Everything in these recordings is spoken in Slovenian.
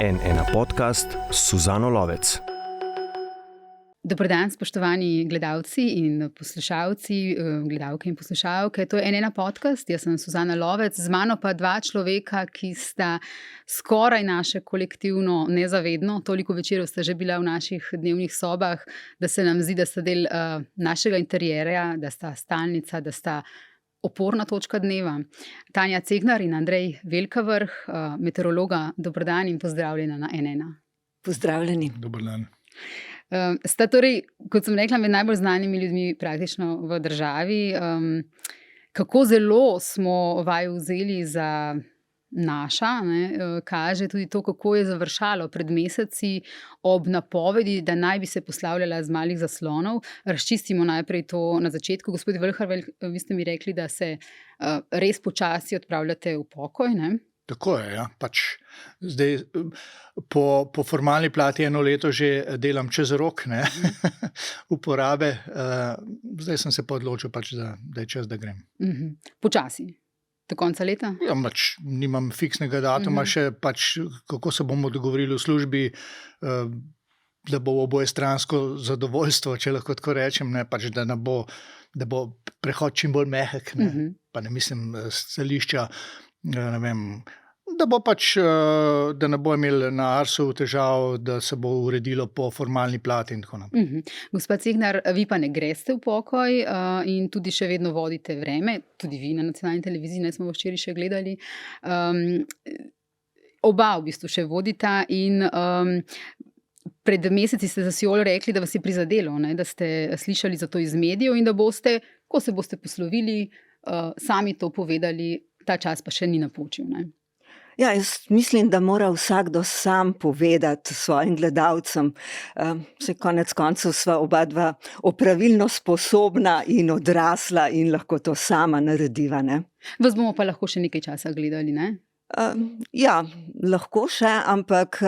N1 podcast s Suzano Lovec. Dober dan, spoštovani gledalci in poslušalci, gledalke in poslušalke. To je N1 podcast, jaz sem Suzana Lovec, z mano pa dva človeka, ki sta skoraj naše kolektivno nezavedno. Toliko večerov sta že bila v naših dnevnih sobah, da se nam zdi, da sta del našega interierja, da sta stalnica, da sta oporna točka dneva. Tanja Cegnar in Andrej Velkavrh, meteorologa, dober dan in pozdravljena na N1. Pozdravljeni. Dober dan. Sta torej, kot sem rekla, med najbolj znanimi ljudmi praktično v državi. Kako zelo smo vaju vzeli za naša, kaže tudi to, kako je završalo pred meseci ob napovedi, da naj bi se poslavljala z malih zaslonov. Razčistimo najprej to na začetku. Gospod Velkavrh, vi ste mi rekli, da se res počasi odpravljate v pokoj, ne? Tako je, ja. Zdaj, po formalni plati eno leto že delam čez rok uporabe. Zdaj sem se pa odločil, da je čas, da grem. Počasi? Do konca leta? Ja, nimam fiksnega datuma, še kako se bomo dogovorili v službi, da bo obojestransko zadovoljstvo, če lahko tako rečem, da bo prehod čim bolj mehek, pa ne mislim stališča, da bo da ne bo imel na Arsu težav, da se bo uredilo po formalni plati in tako naprej. Gospa Cegnar, vi pa ne greste v pokoj in tudi še vedno vodite Vreme, tudi vi na nacionalni televiziji, ne smo včeraj še gledali. Oba v bistvu še vodita in pred meseci ste za Siol rekli, da vas je prizadelo, da ste slišali za to iz medijev in da boste, ko se boste poslovili, sami to povedali, ta čas pa še ni napočil, ne? Ja, jaz mislim, da mora vsakdo sam povedati svojim gledalcem. Se konec koncev sva oba dva opravilno sposobna in odrasla in lahko to sama narediva, ne? Vas bomo pa lahko še nekaj časa gledali, ne? Ja, lahko še, ampak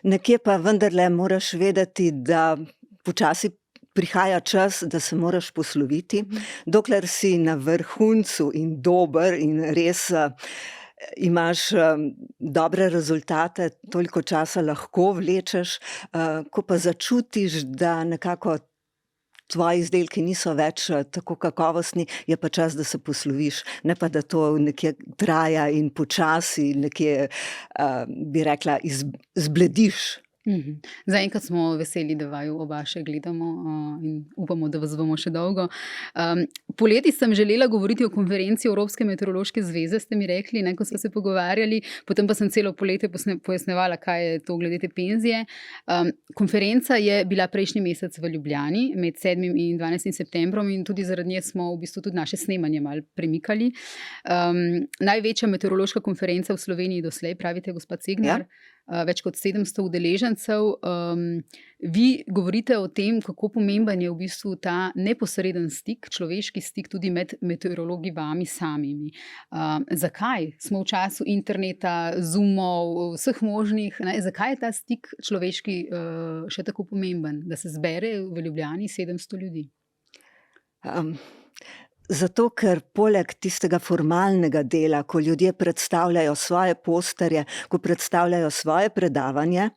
nekje pa vendarle moraš vedeti, da počasi prihaja čas, da se moraš posloviti. Dokler si na vrhuncu in dober in res imaš dobre rezultate, toliko časa lahko vlečeš, ko pa začutiš, da nekako tvoji izdelki niso več tako kakovostni, je pa čas, da se posloviš, ne pa da to nekje traja in počasi nekje, bi rekla, zblediš. Zaenkrat smo veseli, da vaju oba še gledamo in upamo, da vas bomo še dolgo. Poleti sem želela govoriti o konferenci Evropske meteorološke zveze, ste mi rekli, ko smo se pogovarjali, potem pa sem celo poletje pojasnevala, kaj je to glede te penzije. Konferenca je bila prejšnji mesec v Ljubljani med 7. in 12. septembrom in tudi zaradi nje smo v bistvu tudi naše snemanje malo premikali. Največja meteorološka konferenca v Sloveniji doslej, pravite, gospa Cegnar. Ja. Več kot 700 udeležencev. Vi govorite o tem, kako pomemben je v bistvu ta neposreden stik, človeški stik tudi med meteorologi vami samimi. Zakaj smo v času interneta, Zoomov, vseh možnih, zakaj je ta stik človeški še tako pomemben, da se zbere v Ljubljani 700 ljudi? Zato, ker poleg tistega formalnega dela, ko ljudje predstavljajo svoje posterje, ko predstavljajo svoje predavanje,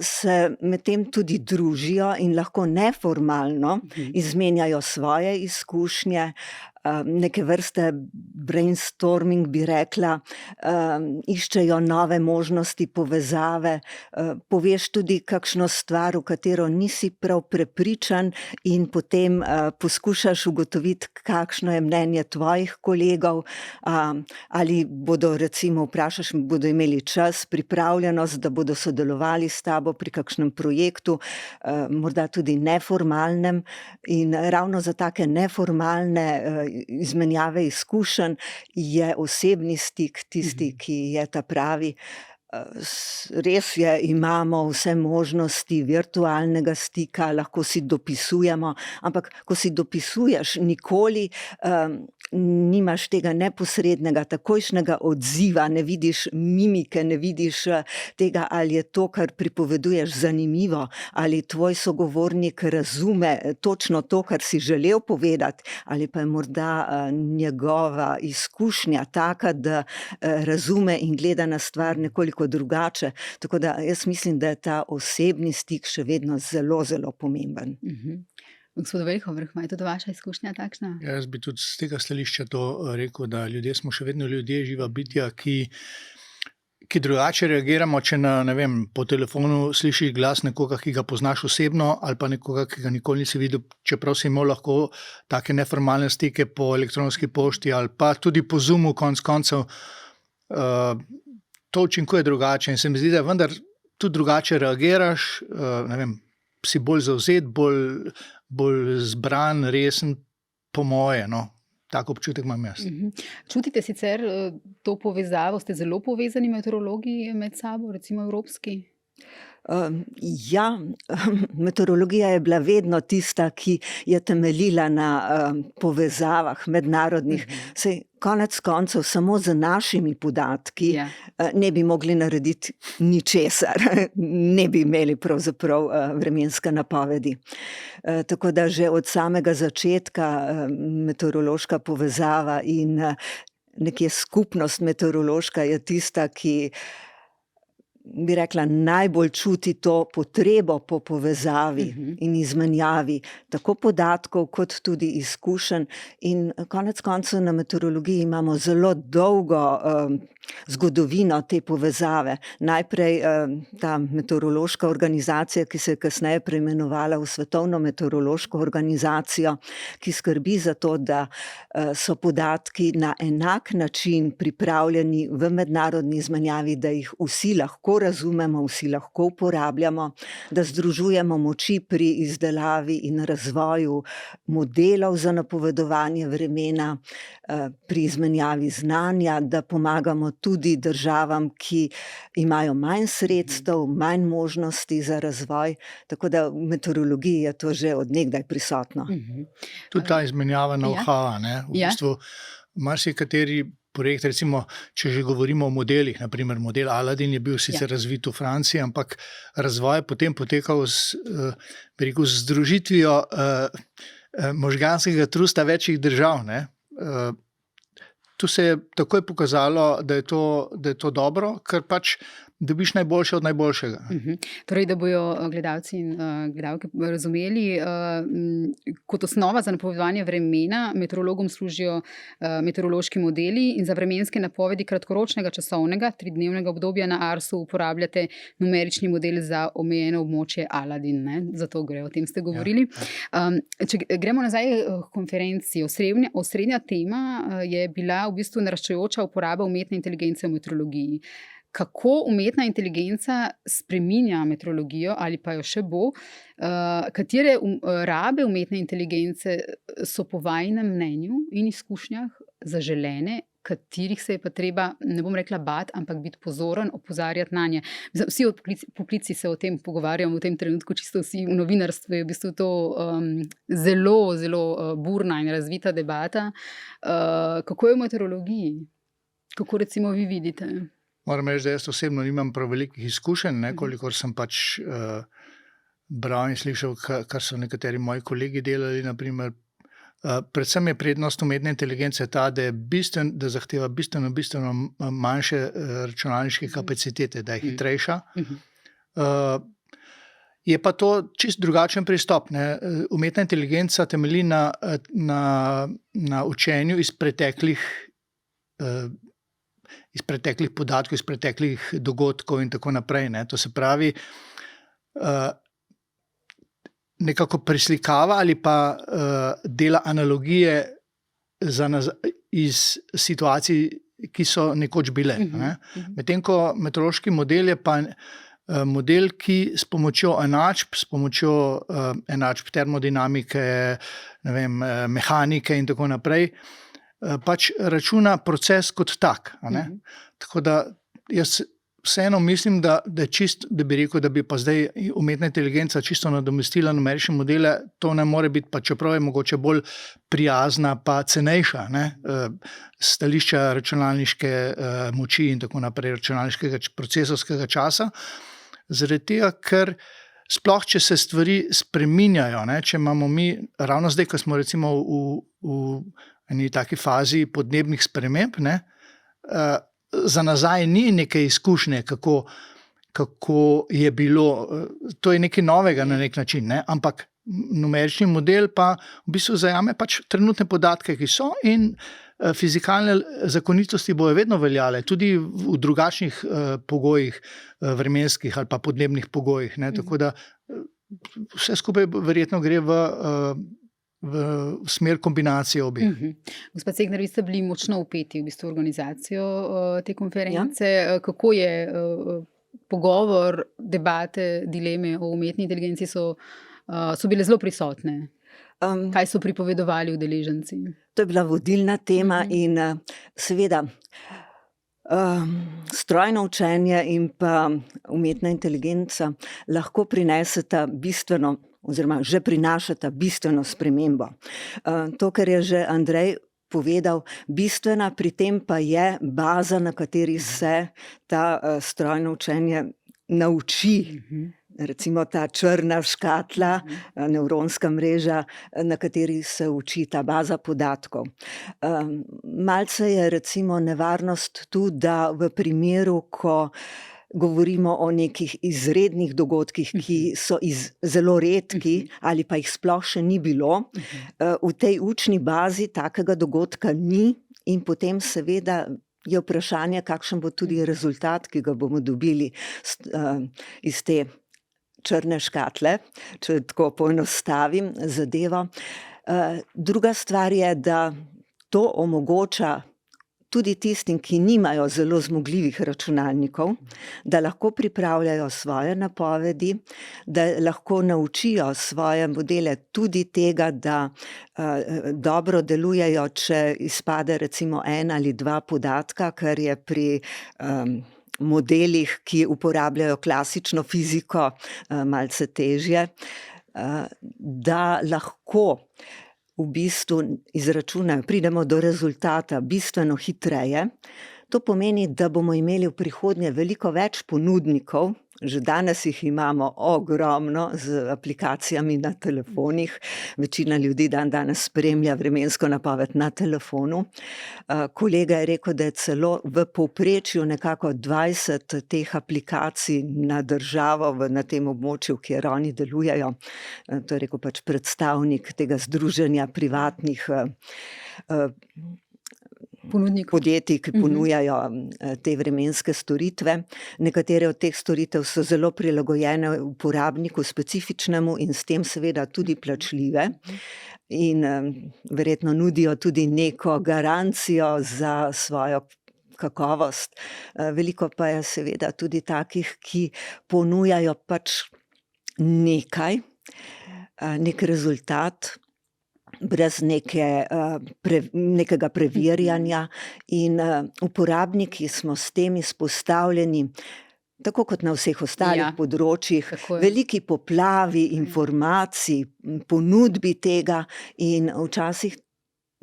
se medtem tudi družijo in lahko neformalno izmenjajo svoje izkušnje, neke vrste brainstorming, bi rekla, iščejo nove možnosti, povezave, poveš tudi kakšno stvar, v katero nisi prav prepričan in potem poskušaš ugotoviti, kakšno je mnenje tvojih kolegov, ali bodo, recimo, vprašaš, bodo imeli čas, pripravljenost, da bodo sodelovali s tabo pri kakšnem projektu, morda tudi neformalnem, in ravno za take neformalne izmenjave izkušenj je osebni stik tisti, ki je ta pravi. Res je, imamo vse možnosti virtualnega stika, lahko si dopisujemo, ampak ko si dopisuješ, nikoli nimaš tega neposrednega, takojšnjega odziva, ne vidiš mimike, ne vidiš tega, ali je to, kar pripoveduješ, zanimivo, ali tvoj sogovornik razume točno to, kar si želel povedati, ali pa je morda njegova izkušnja taka, da razume in gleda na stvar nekoliko drugače. Tako da jaz mislim, da je ta osebni stik še vedno zelo, zelo pomemben. Gospod Veljkovrh, je tudi vaša izkušnja takšna? Jaz bi tudi z tega stališča to rekel, da ljudje smo še vedno ljudje, živa bitja, ki drugače reagiramo, če po telefonu slišiš glas nekoga, ki ga poznaš osebno, ali pa nekoga, ki ga nikoli nisi videl, čeprav si imel lahko take neformalne stike po elektronski pošti ali pa tudi po Zoomu konec koncev. To učinkuje drugače in se mi zdi, da vendar tudi drugače reagiraš, si bolj zavzet, bolj zbran, resen, po moje, tak občutek imam jaz. Čutite sicer to povezavo, ste zelo povezani meteorologi med sabo, recimo evropski? Ja, meteorologija je bila vedno tista, ki je temeljila na povezavah mednarodnih. Saj konec koncev samo z našimi podatki ne bi mogli narediti ničesar, ne bi imeli pravzaprav vremenske napovedi. Tako da že od samega začetka meteorološka povezava in nekje skupnost meteorološka je tista, ki bi rekla, najbolj čuti to potrebo po povezavi in izmenjavi tako podatkov kot tudi izkušenj. In konec koncev na meteorologiji imamo zelo dolgo zgodovino te povezave. Najprej ta meteorološka organizacija, ki se je kasneje preimenovala v Svetovno meteorološko organizacijo, ki skrbi za to, da so podatki na enak način pripravljeni v mednarodni izmenjavi, da jih vsi lahko razumemo, vsi lahko uporabljamo, da združujemo moči pri izdelavi in razvoju modelov za napovedovanje vremena, pri izmenjavi znanja, da pomagamo tudi državam, ki imajo manj sredstev, manj možnosti za razvoj. Tako da v meteorologiji je to že od nekdaj prisotno. Tudi ta izmenjava know-howa, v bistvu marsikateri projekt, recimo, če že govorimo o modelih, naprimer model Aladin je bil sicer razvit v Franciji, ampak razvoj je potem potekal z združitvijo možganskega trusta večjih držav. Tu se je takoj pokazalo, da je to dobro, ker pač dobiš najboljše od najboljšega. Torej, da bojo gledalci in gledalke razumeli, kot osnova za napovedovanje vremena meteorologom služijo meteorološki modeli in za vremenske napovedi kratkoročnega časovnega 3-dnevnega obdobja na Arsu uporabljate numerični model za omejeno območje Aladin. Zato gre, o tem ste govorili. Če gremo nazaj k konferenci, osrednja tema je bila v bistvu naraščajoča uporaba umetne inteligence v meteorologiji. Kako umetna inteligenca spreminja meteorologijo ali pa jo še bo? Katere rabe umetne inteligence so po vajinem mnenju in izkušnjah zaželene, katerih se je pa treba, ne bom rekla bati, ampak biti pozoren, opozarjati na nje? Vsi poklici se o tem pogovarjamo v tem trenutku, čisto vsi v novinarstvu je v bistvu to zelo, zelo burna in razvita debata. Kako je v meteorologiji? Kako recimo vi vidite? Moram reči, da jaz osebno nimam prav velikih izkušenj, kolikor sem pač bral in slišal, kar so nekateri moji kolegi delali, naprimer. Predvsem je prednost umetne inteligence ta, da zahteva bistveno manjše računalniške kapacitete, da je hitrejša. Je pa to čisto drugačen pristop. Umetna inteligenca temelji na učenju iz preteklih podatkov, iz preteklih dogodkov in tako naprej. To se pravi, nekako preslikava ali pa dela analogije iz situacij, ki so nekoč bile. Medtem ko meteorološki model je pa model, ki s pomočjo enačb termodinamike, mehanike in tako naprej, pač računa proces kot tak. Tako da jaz vseeno mislim, da bi rekel, da bi pa zdaj umetna inteligenca čisto nadomestila numerične modele, to ne more biti, pa čeprav je mogoče bolj prijazna, pa cenejša, ne, stališča računalniške moči in tako naprej, računalniškega procesorskega časa, zaradi tega, ker sploh, če se stvari spreminjajo, ne, če imamo mi, ravno zdaj, ko smo recimo v eni taki fazi podnebnih sprememb, ne, za nazaj ni neke izkušnje, kako je bilo, to je nekaj novega na nek način, ne, ampak numerični model pa v bistvu zajame pač trenutne podatke, ki so, in fizikalne zakonitosti bojo vedno veljale, tudi v drugačnih pogojih, vremenskih ali pa podnebnih pogojih, ne, tako da vse skupaj verjetno gre v smer kombinacije obeh. Gospod Cegnar, vi ste bili močno vpeti v bistvu organizacijo te konference. Ja. Kako je pogovor, debate, dileme o umetni inteligenci so bile zelo prisotne? Kaj so pripovedovali udeleženci? To je bila vodilna tema in seveda strojno učenje in pa umetna inteligenca lahko prineseta bistveno oziroma že prinašata bistveno spremembo. To, kar je že Andrej povedal, bistvena pri tem pa je baza, na kateri se ta strojno učenje nauči. Recimo ta črna škatla, nevronska mreža, na kateri se uči ta baza podatkov. Malce je recimo nevarnost tu, da v primeru, ko govorimo o nekih izrednih dogodkih, ki so zelo redki ali pa jih sploh še ni bilo, v tej učni bazi takega dogodka ni in potem seveda je vprašanje, kakšen bo tudi rezultat, ki ga bomo dobili iz te črne škatle, če tako poenostavim zadevo. Druga stvar je, da to omogoča tudi tistim, ki nimajo zelo zmogljivih računalnikov, da lahko pripravljajo svoje napovedi, da lahko naučijo svoje modele tudi tega, da dobro delujejo, če izpade recimo 1 ali 2 podatka, kar je pri modelih, ki uporabljajo klasično fiziko, malce težje, da lahko v bistvu izračunajo, pridemo do rezultata bistveno hitreje. To pomeni, da bomo imeli v prihodnje veliko več ponudnikov, že danes jih imamo ogromno z aplikacijami na telefonih, večina ljudi danes spremlja vremensko napoved na telefonu. Kolega je rekel, da je celo v povprečju nekako 20 teh aplikacij na državo na tem območju, kjer oni delujejo. To je rekel pač predstavnik tega združenja privatnih podjetij, ki ponujajo te vremenske storitve. Nekatere od teh storitev so zelo prilagojene uporabniku specifičnemu in s tem seveda tudi plačljive. In verjetno nudijo tudi neko garancijo za svojo kakovost. Veliko pa je seveda tudi takih, ki ponujajo pač nekaj, nek rezultat, brez nekega preverjanja in uporabniki smo s tem izpostavljeni, tako kot na vseh ostalih področjih, veliki poplavi informacij, ponudbi tega in včasih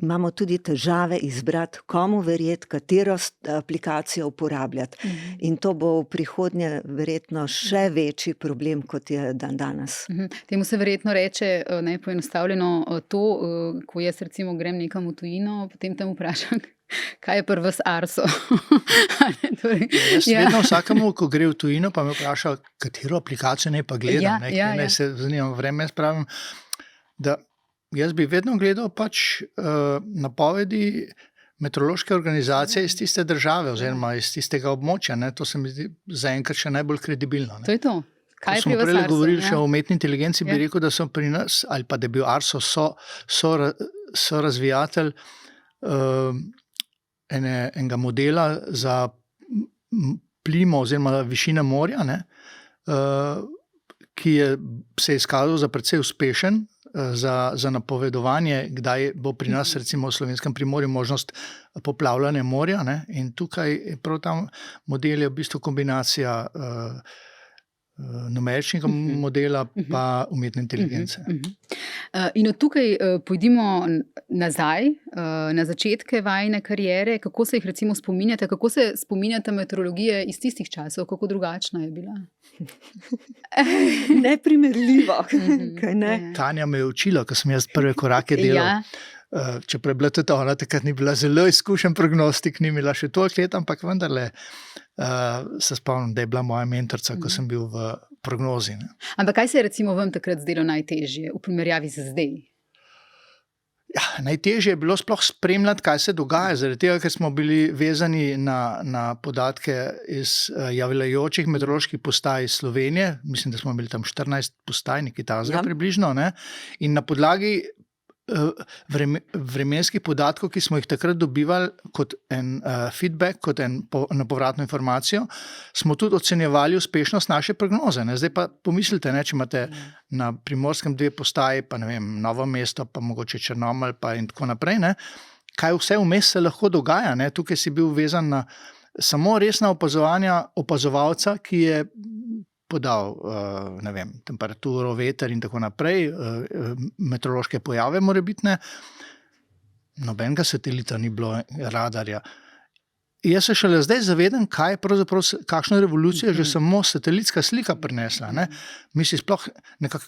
imamo tudi težave izbrati, komu verjeti, katero aplikacijo uporabljati. In to bo v prihodnje verjetno še večji problem, kot je danes. Temu se verjetno reče, poenostavljeno to, ko jaz recimo grem nekam v tujino, potem tam vprašam, kaj je pri vas Arso? Jaz vedno vsakemu, ko gre v tujino, pa me vpraša, katero aplikacijo naj pa gledam. Ne se zanimam vreme, jaz pravim, da jaz bi vedno gledal pač napovedi meteorološke organizacije iz tiste države oziroma iz tistega območja. Ne? To se mi zdi zaenkrat še najbolj kredibilno. Ne? To je to. Kaj smo prej govorili še o umetni inteligenci, bi rekel, da so pri nas, ali pa da je bil Arso sorazvijatelj enega modela za plimo oziroma višine morja, ne? ki se je izkazal za precej uspešen za napovedovanje, kdaj bo pri nas, recimo v Slovenskem primorju, možnost poplavljanja morja. Ne? In tukaj je prav ta model je v bistvu kombinacija numeričnega modela pa umetne inteligence. In od tukaj pojdimo nazaj, na začetke vajine kariere. Kako se jih recimo spominjate? Kako se spominjate meteorologije iz tistih časov? Kako drugačna je bila? Neprimerljivo, kaj ne? Tanja me je učila, ko sem jaz prve korake delal. Čeprav je bila tudi ona, takrat ni bila zelo izkušen prognostik, ni imela še toliko let, ampak vendarle se spomnim, da je bila moja mentorca, ko sem bil v prognozi. Ne. Ampak kaj se je recimo vam takrat zdelo najtežje v primerjavi z zdaj? Ja, najtežje je bilo sploh spremljati, kaj se dogaja, zaradi tega, ker smo bili vezani na podatke iz javljajočih meteoroloških postaj iz Slovenije. Mislim, da smo imeli tam 14 postaj, nekaj takega približno. Ne? In na podlagi vremenskih podatkov, ki smo jih takrat dobivali kot en feedback, kot eno povratno informacijo, smo tudi ocenjevali uspešnost naše prognoze. Ne? Zdaj pa pomislite, ne, če imate na Primorskem 2 postaji, pa ne vem, Novo mesto, pa mogoče Črnomelj, pa in tako naprej, ne? Kaj vse vmes se lahko dogaja. Ne? Tukaj si bil vezan na samo resna opazovanja opazovalca, ki je podal ne vem, temperaturo, veter in tako naprej, meteorološke pojave morebitne. Nobenega satelita ni bilo, radarja. Jaz se šele zdaj zavedam, kakšno revolucijo že samo satelitska slika prinesla. Ne? Misli sploh,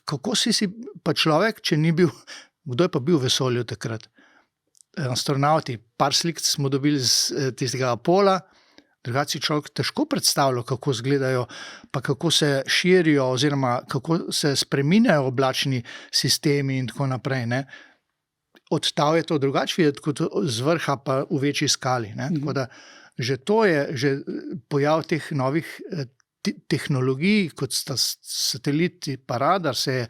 kako si pa človek, če ni bil, kdo je pa bil v vesolju takrat? Astronauti, par slik smo dobili z tistega Apola, drugače človek težko predstavlja, kako izgledajo, pa kako se širijo oziroma kako se spreminjajo oblačni sistemi in tako naprej. Ne? Od tal je to drugače videti kot z vrha pa v večji skali. Ne? Tako da že to je, že pojav teh novih tehnologij, kot sta sateliti pa radar, se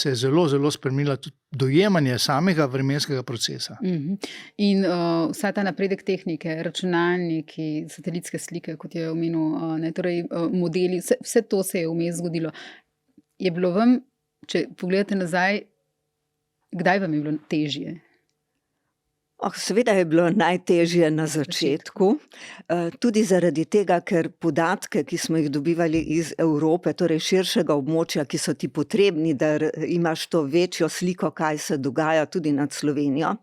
je zelo, zelo spremenila tudi dojemanje samega vremenskega procesa. In vsa ta napredek tehnike, računalniki, satelitske slike, kot je omenil, torej modeli, vse to se je vmes zgodilo. Je bilo vam, če pogledate nazaj, kdaj vam je bilo težje? Seveda je bilo najtežje na začetku, tudi zaradi tega, ker podatke, ki smo jih dobivali iz Evrope, torej širšega območja, ki so ti potrebni, da imaš to večjo sliko, kaj se dogaja tudi nad Slovenijo,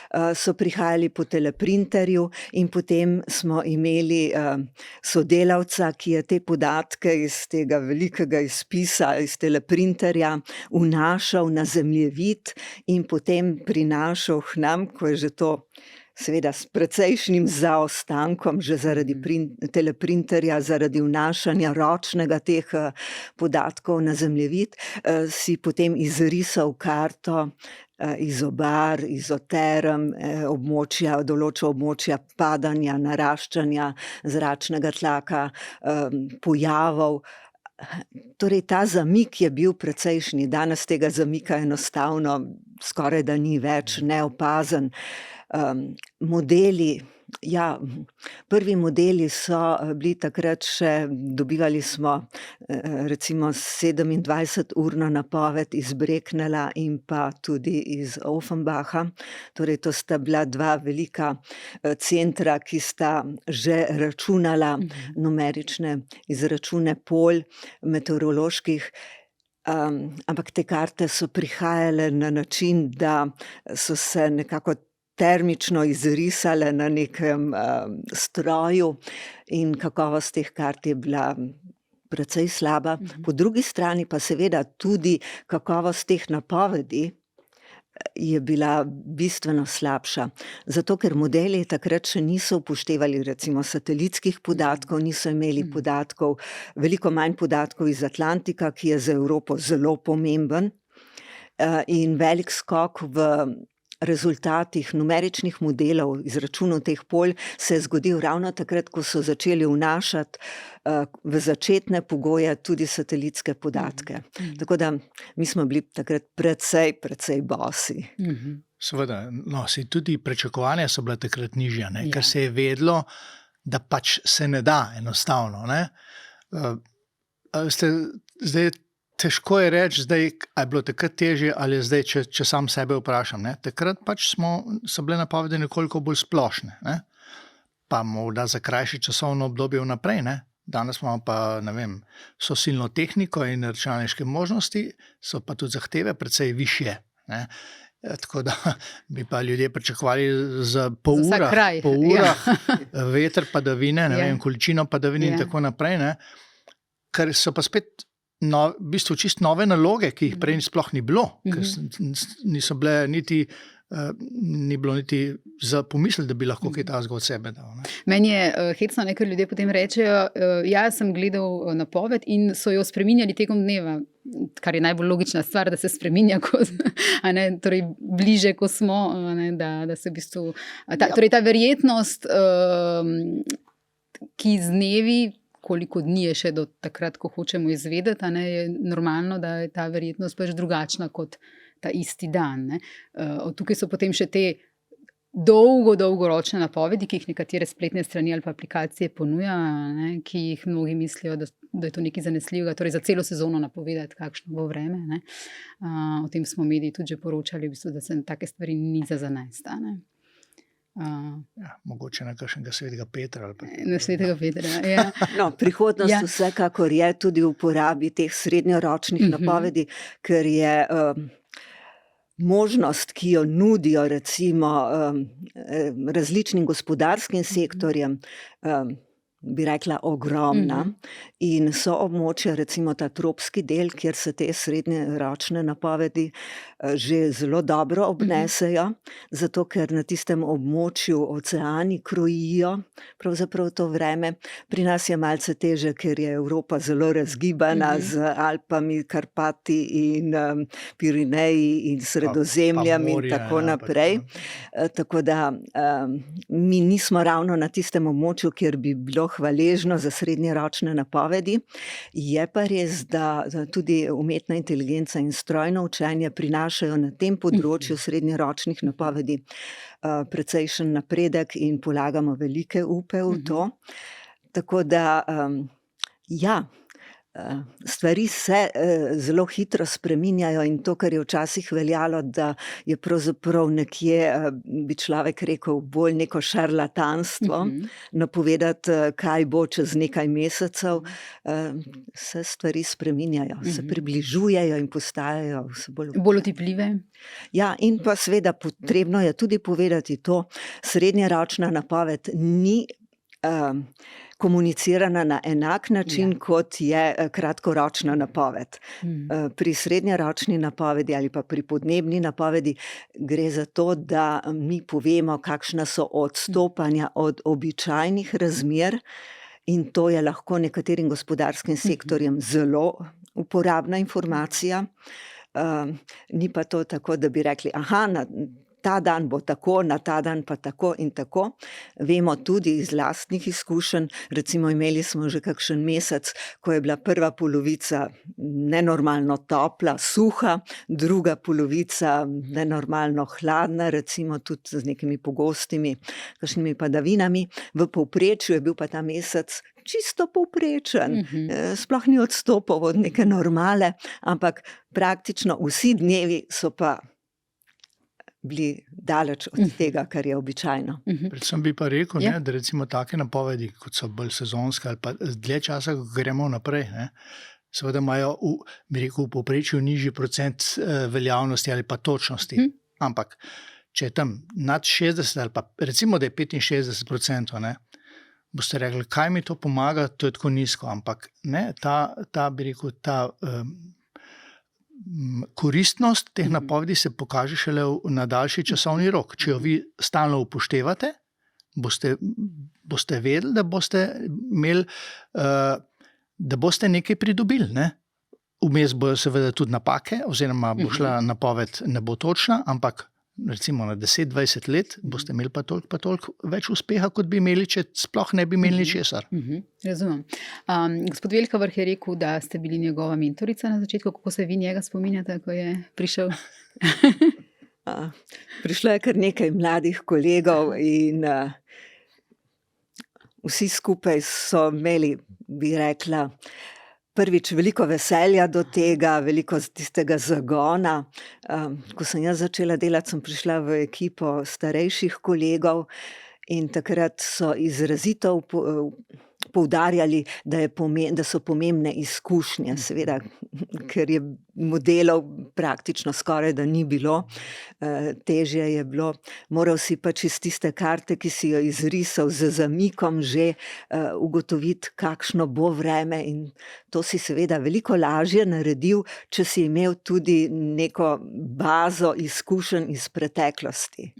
so prihajali po teleprinterju in potem smo imeli sodelavca, ki je te podatke iz tega velikega izpisa, iz teleprinterja vnašal na zemljevid in potem prinašal k nam, ko je že to seveda s precejšnjim zaostankom, že zaradi teleprinterja, zaradi vnašanja ročnega teh podatkov na zemljevid, si potem izrisal karto, izobar, izoterm, določil območja padanja, naraščanja zračnega tlaka, pojavov. Torej ta zamik je bil precejšnji, danes tega zamika enostavno skoraj da ni več, neopazen. Modeli, prvi modeli so bili takrat še, dobivali smo recimo 27-urno napoved iz Breknela in pa tudi iz Offenbacha. Torej to sta bila dva velika centra, ki sta že računala numerične izračune polj meteoroloških, ampak te karte so prihajale na način, da so se nekako termično izrisale na nekem stroju in kakovost teh kart je bila precej slaba. Po drugi strani pa seveda tudi kakovost teh napovedi je bila bistveno slabša. Zato, ker modeli takrat še niso upoštevali recimo satelitskih podatkov, niso imeli podatkov, veliko manj podatkov iz Atlantika, ki je za Evropo zelo pomemben, in velik skok v rezultatih numeričnih modelov, izračunov teh polj, se je zgodil ravno takrat, ko so začeli vnašati v začetne pogoje tudi satelitske podatke. Tako da mi smo bili takrat precej bosi. Seveda, tudi pričakovanja so bila takrat nižja, ne? Ker se je vedelo, da pač se ne da enostavno. Ne? Zdaj težko je reči zdaj, ali je bilo takrat težje ali je zdaj, če sam sebe vprašam. Ne? Takrat pač so bile napovedi nekoliko bolj splošne, ne? Pa morda za krajše časovno obdobje vnaprej. Ne? Danes imamo pa, ne vem, so silno tehniko in računalniške možnosti, so pa tudi zahteve precej višje. Ne? Tako da bi pa ljudje pričakovali za pol urah veter padavine, ne vem, količino padavine in tako naprej, ne? Ker so pa spet v bistvu čist nove naloge, ki jih prej sploh ni bilo, ker niso bile niti ni bilo niti za pomisliti, da bi lahko kaj takega od sebe dal. Ne? Meni je hecno, ker ljudje potem rečejo, jaz sem gledal napoved in so jo spreminjali tekom dneva, kar je najbolj logična stvar, da se spreminja, torej bliže, ko smo, da se v bistvu torej ta verjetnost, ki z dnevi, koliko dni je še do takrat, ko hočemo izvedeti, je normalno, da je ta verjetnost pač drugačna kot ta isti dan. Ne? Tukaj so potem še te dolgoročne napovedi, ki jih nekatere spletne strani ali pa aplikacije ponuja, ki jih mnogi mislijo, da je to nekaj zanesljivega, torej za celo sezono napovedati, kakšno bo vreme. Ne? O tem smo mediji tudi že poročali, v bistvu, da se take stvari ni za zanesta. Mogoče na kakšnega svetega Petra. Na svetega Petra, ja. No, prihodnost vsekakor je tudi v uporabi teh srednjeročnih napovedi, ker je možnost, ki jo nudijo recimo različnim gospodarskim sektorjem, bi rekla, ogromna. In so območja, recimo ta tropski del, kjer se te srednjeročne napovedi že zelo dobro obnesejo, zato ker na tistem območju oceani krojijo pravzaprav to vreme. Pri nas je malce teže, ker je Evropa zelo razgibana z Alpami, Karpati in Pirineji in Sredozemljem in tako naprej. Tako da mi nismo ravno na tistem območju, kjer bi bilo hvaležno za srednjeročne napovedi. Je pa res, da tudi umetna inteligenca in strojno učenje prinašajo na tem področju srednjeročnih napovedi precejšen napredek in polagamo velike upe v to. Tako da, stvari se zelo hitro spreminjajo in to, kar je včasih veljalo, da je pravzaprav nekje, bi človek rekel, bolj neko šarlatanstvo, napovedati, kaj bo čez nekaj mesecev, se stvari spreminjajo, se približujejo in postajajo vse bolj otipljive. Ja, in pa seveda potrebno je tudi povedati to, srednjeročna napoved ni komunicirana na enak način, kot je kratkoročna napoved. Pri srednjeročni napovedi ali pa pri podnebni napovedi gre za to, da mi povemo, kakšna so odstopanja od običajnih razmer, in to je lahko nekaterim gospodarskim sektorjem zelo uporabna informacija. Ni pa to tako, da bi rekli, na ta dan bo tako, na ta dan pa tako in tako. Vemo tudi iz lastnih izkušenj, recimo imeli smo že kakšen mesec, ko je bila prva polovica nenormalno topla, suha, druga polovica nenormalno hladna, recimo tudi z nekimi pogostimi kakšnimi padavinami. V povprečju je bil pa ta mesec čisto povprečen, sploh ni odstopal od neke normale, ampak praktično vsi dnevi so pa bili daleč od tega, kar je običajno. Predvsem bi pa rekel, da recimo take napovedi, kot so bolj sezonske ali pa dlje časa, ko gremo naprej, seveda imajo v povprečju nižji procent veljavnosti ali pa točnosti. Ampak, če je tam nad 60 ali pa recimo, da je 65%, boste rekli, kaj mi to pomaga, to je tako nizko, ampak ta koristnost teh napovedi se pokaže šele na daljši časovni rok. Če jo vi stalno upoštevate, boste vedeli, da boste imeli, da boste nekaj pridobili. Vmes bojo seveda tudi napake, oziroma bo šla napoved, ne bo točna, ampak recimo na 10-20 let boste imeli pa toliko več uspeha, kot bi imeli, če sploh ne bi imeli ničesar. Razumem. Gospod Veljko Vrh je rekel, da ste bili njegova mentorica na začetku. Kako se vi njega spominjate, ko je prišel? Prišlo je kar nekaj mladih kolegov in vsi skupaj so imeli, bi rekla, prvič veliko veselja do tega, veliko tistega zagona. Ko sem jaz začela delati, sem prišla v ekipo starejših kolegov in takrat so izrazito poudarjali, da so pomembne izkušnje, seveda, ker je modelov praktično skoraj da ni bilo, težje je bilo. Moral si pač iz tiste karte, ki si jo izrisal z zamikom že ugotoviti, kakšno bo vreme, in to si seveda veliko lažje naredil, če si imel tudi neko bazo izkušenj iz preteklosti.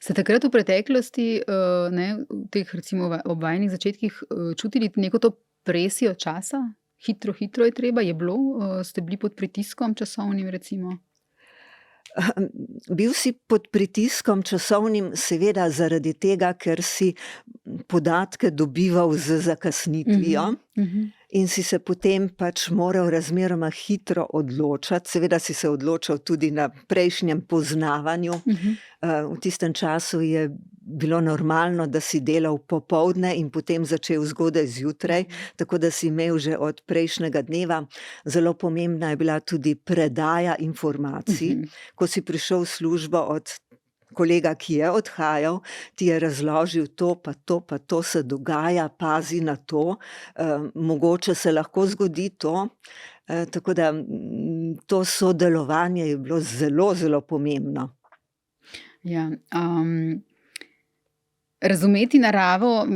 Ste takrat v preteklosti, v teh recimo obvajnih začetkih, čutili neko to presijo časa? Hitro je treba, je bilo? Ste bili pod pritiskom časovnim recimo? Bil si pod pritiskom časovnim seveda zaradi tega, ker si podatke dobival z zakasnitvijo. In si se potem pač moral razmeroma hitro odločati. Seveda si se odločal tudi na prejšnjem poznavanju. V tistem času je bilo normalno, da si delal popoldne in potem začel zgodaj zjutraj, tako da si imel že od prejšnjega dneva. Zelo pomembna je bila tudi predaja informacij. Ko si prišel v službo od kolega, ki je odhajal, ti je razložil to, pa to se dogaja, pazi na to, mogoče se lahko zgodi to. Tako da to sodelovanje je bilo zelo, zelo pomembno. Ja, razumeti naravo,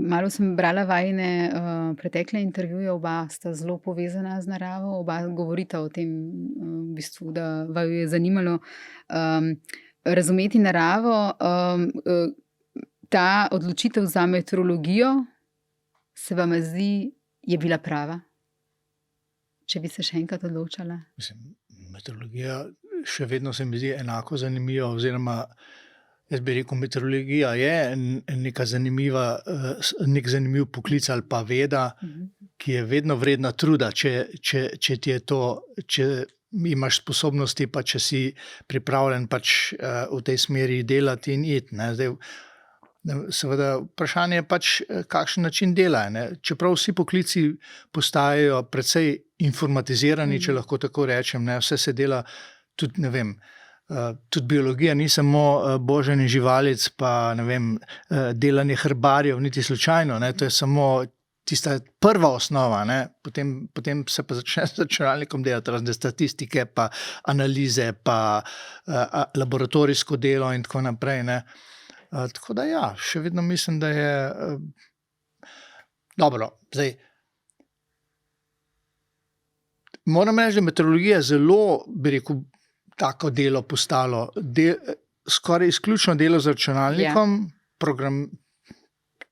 malo sem brala vajine pretekle intervjuje, oba sta zelo povezana z naravo, oba govorita o tem, v bistvu, da vaju je zanimalo razumeti naravo. Ta odločitev za meteorologijo se vam zdi, je bila prava? Če bi se še enkrat odločala? Meteorologija še vedno se mi zdi enako zanimiva, oziroma jaz bi rekel, meteorologija je nek zanimiv poklic ali pa veda, ki je vedno vredna truda, če ti je to, če imaš sposobnosti, pa če si pripravljen pač v tej smeri delati in iti. Zdaj, seveda, vprašanje je pač, kakšen način dela. Čeprav vsi poklici postajajo precej informatizirani, če lahko tako rečem, vse se dela, tudi ne vem, tudi biologija ni samo boženje živalic, pa ne vem, delanje herbarjev, niti slučajno, to je samo tista prva osnova, potem se pa začne z računalnikom delati razne statistike, pa analize, pa laboratorijsko delo in tako naprej. Tako da ja, še vedno mislim, da je dobro. Zdaj, moram reči, da meteorologija zelo, bi rekel, tako delo postalo, skoraj izključno delo z računalnikom,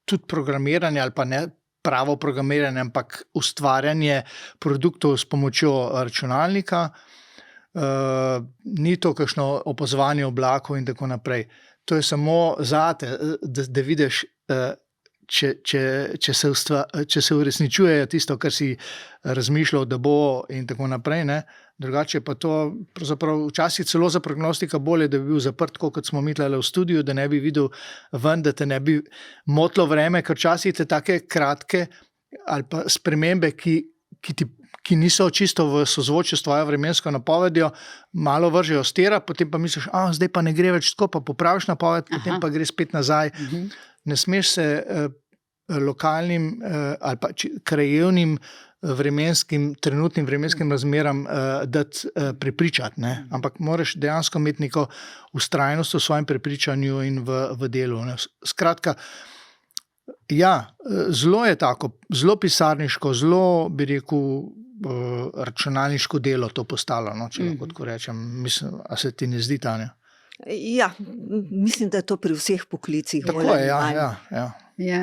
tudi programiranje ali pa ne pravo programiranje, ampak ustvarjanje produktov s pomočjo računalnika. Ni to kakšno opazovanje oblakov in tako naprej. To je samo zate, da vidiš, če se uresničuje tisto, kar si razmišljal, da bo in tako naprej. Drugače pa to pravzaprav včasih celo za prognostika bolje, da bi bil zaprt, kot smo mi tlele v studiu, da ne bi videl ven, da te ne bi motlo vreme, ker včasih te take kratke ali pa spremembe, ki niso čisto v sozvočju s tvojo vremensko napovedjo, malo vržejo s tira, potem pa misliš, zdaj pa ne gre več tako, pa popraviš napoved, potem pa gre spet nazaj. Ne smeš se lokalnim ali pa krajevnim trenutnim vremenskim razmeram dati prepričati, ampak moraš dejansko imeti neko vztrajnost v svojem prepričanju in v delu. Skratka, ja, zelo je tako, zelo pisarniško, zelo, bi rekel, računalniško delo to postalo, če lahko tako rečem. Mislim, a se ti ne zdi, Tanja? Ja, mislim, da je to pri vseh poklicih. Tako je, ja.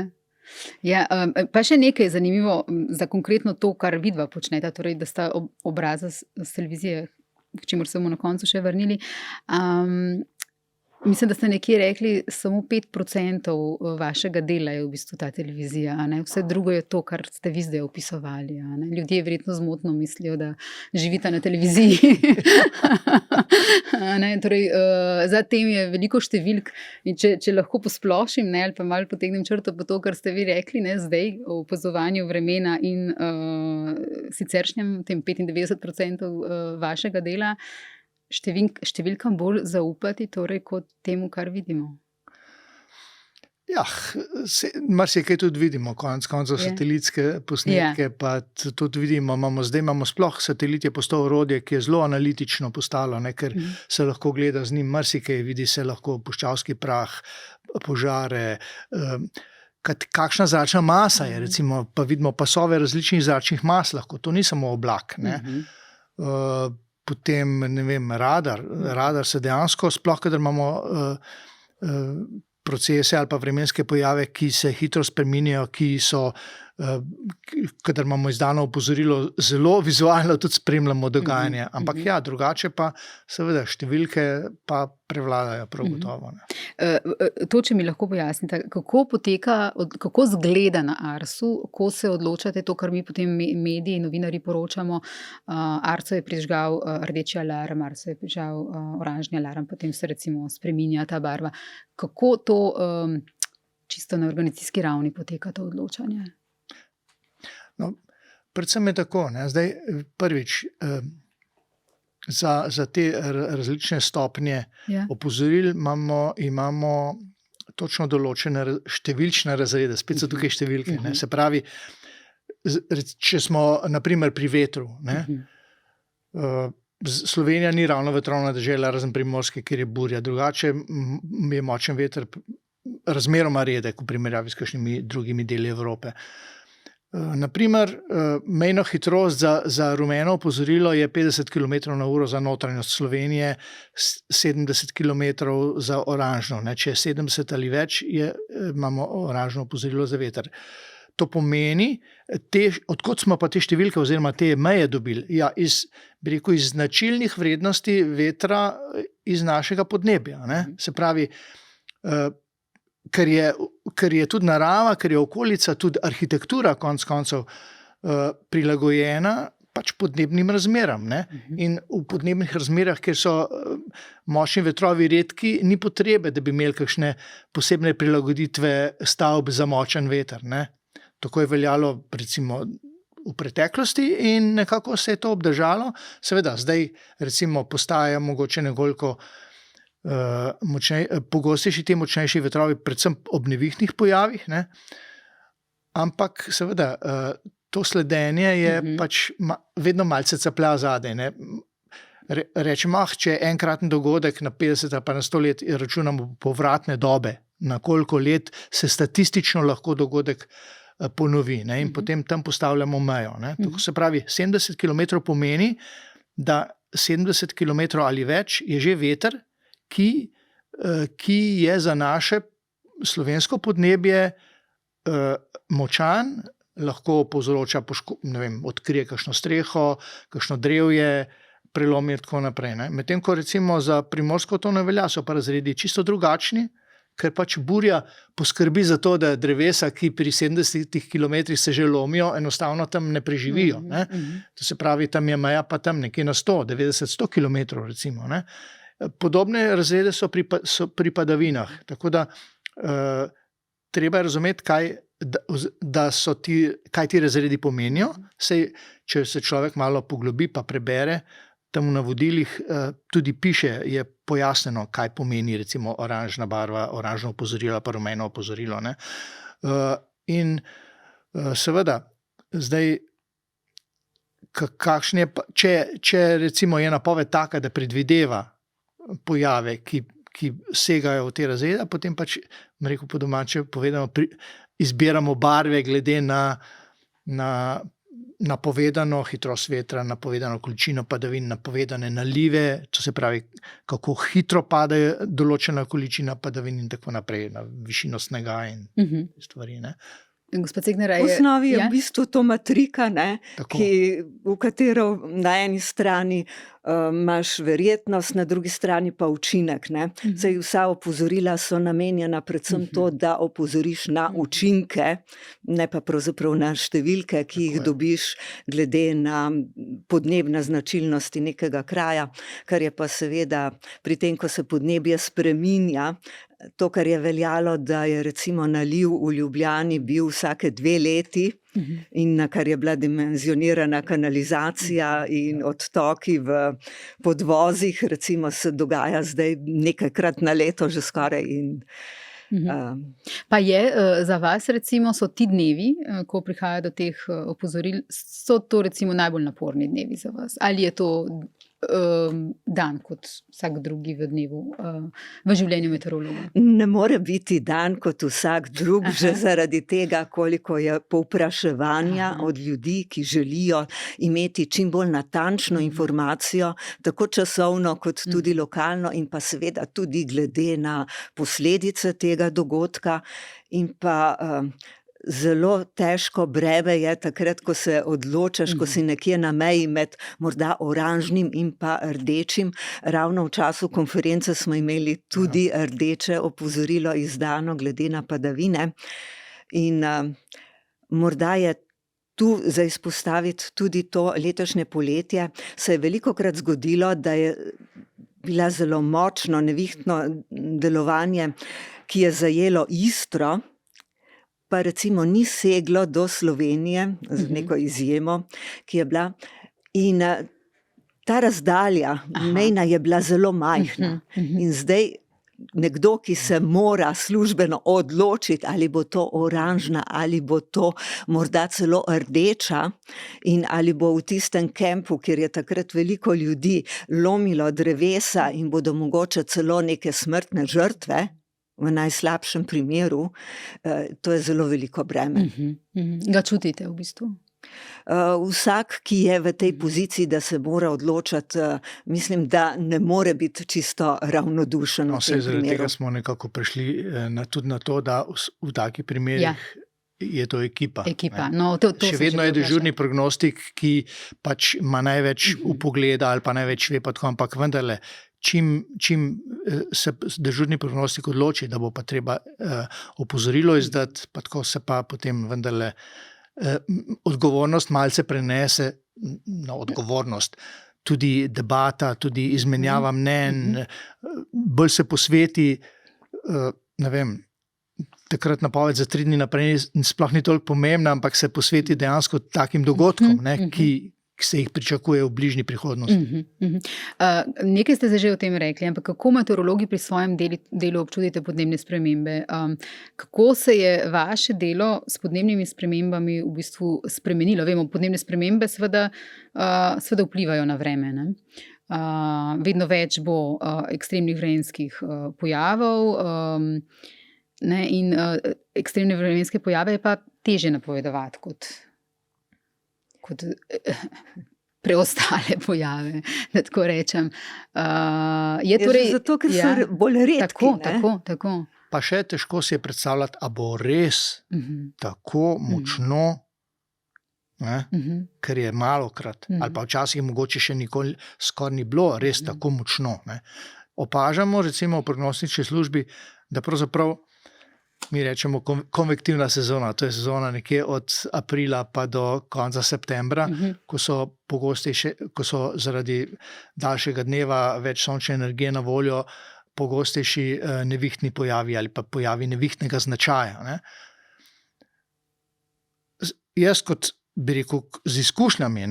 Ja, pa še nekaj zanimivo za konkretno to, kar vidva počneta, torej, da sta obraza z televizije, k čemur se bomo na koncu še vrnili. Mislim, da ste nekje rekli, samo 5% vašega dela je v bistvu ta televizija. Vse drugo je to, kar ste vi zdaj opisovali. Ljudje verjetno zmotno mislijo, da živite na televiziji. Torej, za tem je veliko številk. In če lahko posplošim, ali pa malo potegnem črto po to, kar ste vi rekli, zdaj o opazovanju vremena in siceršnjem tem 95% vašega dela številkam bolj zaupati, torej kot temu, kar vidimo? Ja, marsikaj tudi vidimo, konec koncev satelitske posnetke, pa tudi vidimo, zdaj imamo sploh satelit je postal orodje, ki je zelo analitično postalo, ne, ker se lahko gleda z njim marsikaj, vidi se lahko puščavski prah, požare, kakšna zračna masa je, recimo, pa vidimo pasove različnih zračnih mas lahko, to ni samo oblak, ne. Potem, ne vem, radar se dejansko, sploh kadar imamo procese ali pa vremenske pojave, ki se hitro spreminjajo, ki so, kadar imamo izdano opozorilo, zelo vizualno tudi spremljamo dogajanje. Ampak ja, drugače pa seveda številke pa prevladajo prav gotovo. To, če mi lahko pojasnite, kako poteka, kako zgleda na Arsu, ko se odločate, to, kar mi potem mediji, novinarji poročamo, Arso je prižgal rdeči alarm, Arso je prižgal oranžni alarm, potem se recimo spreminja ta barva. Kako to čisto na organizacijski ravni poteka to odločanje? No, predvsem je tako, ne, zdaj prvič, za te različne stopnje opozoril imamo točno določene številčne razrede, spet so tukaj številke, ne, se pravi, če smo na primer pri vetru, ne, Slovenija ni ravno vetrovna dežela, razen Primorske, kjer je burja, drugače je močen veter razmeroma redek v primerjavi s kakšnimi drugimi deli Evrope. Naprimer, mejna hitrost za rumeno opozorilo je 50 km/h za notranjost Slovenije, 70 km za oranžno. Ne? Če je 70 ali več, imamo oranžno opozorilo za veter. To pomeni, odkot smo pa te številke oziroma te meje dobili? Ja, iz značilnih vrednosti vetra iz našega podnebja. Ne? Se pravi, ker je tudi narava, ker je okolica, tudi arhitektura konec koncev prilagojena pač podnebnim razmeram. Ne? In v podnebnih razmerah, kjer so močni vetrovi redki, ni potrebe, da bi imeli kakšne posebne prilagoditve stavb za močen veter. Ne? Tako je veljalo recimo v preteklosti in nekako se je to obdržalo. Seveda, zdaj recimo postaja mogoče nekoliko pogostejši ti močnejši vetrovi, predvsem ob nevihtnih pojavih, ne? Ampak seveda to sledenje je pač vedno malce caplja zadaj. Ne? Rečemo, če je enkraten dogodek na 50 ali pa na 100 let, računamo povratne dobe, na koliko let se statistično lahko dogodek ponovi, ne? In potem tam postavljamo mejo. Ne? Tako se pravi, 70 km pomeni, da 70 km ali več je že veter, ki je za naše slovensko podnebje močan, lahko povzroča, odkrije kakšno streho, kakšno drevje, prelomi in tako naprej. Medtem ko recimo za Primorsko to ne velja, so pa razredi čisto drugačni, ker pač burja poskrbi za to, da drevesa, ki pri 70 km se že lomijo, enostavno tam ne preživijo. Ne? To se pravi, tam je meja pa tam nekje na 90-100 km recimo. Ne? Podobne razrede so pri padavinah, tako da treba je razumeti, kaj ti razredi pomenijo. Sej, če se človek malo poglobi pa prebere, tam v navodilih tudi piše, je pojasnjeno, kaj pomeni recimo oranžna barva, oranžno opozorilo pa rumeno opozorilo. Ne? In seveda, zdaj, če recimo je napoved taka, da predvideva pojave, ki segajo v te razrede, potem pač, rekel po domače povedano, izbiramo barve glede na napovedano hitrost vetra, napovedano količino padavin, napovedane nalive, to se pravi, kako hitro pade določena količina padavin in tako naprej, na višino snega in stvari. Ne? Gospod Cegner, v osnovi je v bistvu to matrika, ne, v katero na eni strani imaš verjetnost, na drugi strani pa učinek. Saj vsa opozorila so namenjena predvsem to, da opozoriš na učinke, ne pa pravzaprav na številke, ki jih dobiš glede na podnebne značilnosti nekega kraja, kar je pa seveda pri tem, ko se podnebje spreminja, to, kar je veljalo, da je recimo naliv v Ljubljani bil vsake 2 leti, in na kar je bila dimenzionirana kanalizacija in odtoki v podvozih, recimo se dogaja zdaj nekajkrat na leto že skoraj. Pa je za vas, recimo, so ti dnevi, ko prihaja do teh opozoril, so to recimo najbolj naporni dnevi za vas? Ali je to dan kot vsak drugi v dnevu v življenju meteorologa? Ne more biti dan kot vsak drug, že zaradi tega, koliko je povpraševanja od ljudi, ki želijo imeti čim bolj natančno informacijo, tako časovno kot tudi lokalno, in pa seveda tudi glede na posledice tega dogodka. In pa zelo težko breme je takrat, ko se odločaš, ko si nekje na meji med morda oranžnim in pa rdečim. Ravno v času konference smo imeli tudi rdeče opozorilo izdano glede na padavine. In morda je tu za izpostaviti tudi to letošnje poletje. Se je velikokrat zgodilo, da je bila zelo močno nevihtno delovanje, ki je zajelo Istro, pa recimo ni seglo do Slovenije, z neko izjemo, ki je bila. In ta razdalja mejna je bila zelo majhna. In zdaj nekdo, ki se mora službeno odločiti, ali bo to oranžna, ali bo to morda celo rdeča, in ali bo v tistem kempu, kjer je takrat veliko ljudi, lomilo drevesa in bodo mogoče celo neke smrtne žrtve, v najslabšem primeru, to je zelo veliko breme. Ga čutite v bistvu? Vsak, ki je v tej poziciji, da se mora odločati, mislim, da ne more biti čisto ravnodušen v tem Zaradi primeru. tega smo nekako prišli tudi na to, da v takih primerih je to ekipa. No, to Še vedno je dežurni prognostik, ki pač ima največ vpogleda ali pa največ ve, pa tako, ampak vendarle, čim se dežurni prognostik odloči, da bo pa treba opozorilo izdati, pa tako se pa potem vendarle odgovornost malce prenese na odgovornost. Tudi debata, tudi izmenjava mnenj, bolj se posveti, ne vem, takrat napoved za 3 dni naprej sploh ni toliko pomembna, ampak se posveti dejansko takim dogodkom, ki se jih pričakuje v bližnji prihodnosti. Nekaj ste že o tem rekli, ampak kako meteorologi pri svojem delu občutite podnebne spremembe? Kako se je vaše delo s podnebnimi spremembami v bistvu spremenilo? Vemo, podnebne spremembe seveda vplivajo na vreme, ne? Vedno več bo ekstremnih vremenskih pojavov, in ekstremne vremenske pojave je pa težje napovedovati kot preostale pojave, da tako rečem. Zato, ker so bolj redki. Tako. Pa še težko si je predstavljati, a bo res tako močno, ker je malokrat, ali pa včasih mogoče še nikoli skoraj ni bilo res tako močno. Opažamo recimo v prognostični službi, da pravzaprav mi rečemo konvektivna sezona, to je sezona nekje od aprila pa do konca septembra, ko so zaradi daljšega dneva več sončne energije na voljo pogostejši nevihtni pojavi ali pa pojavi nevihtnega značaja. Jaz kot bi rekel z izkušnjami,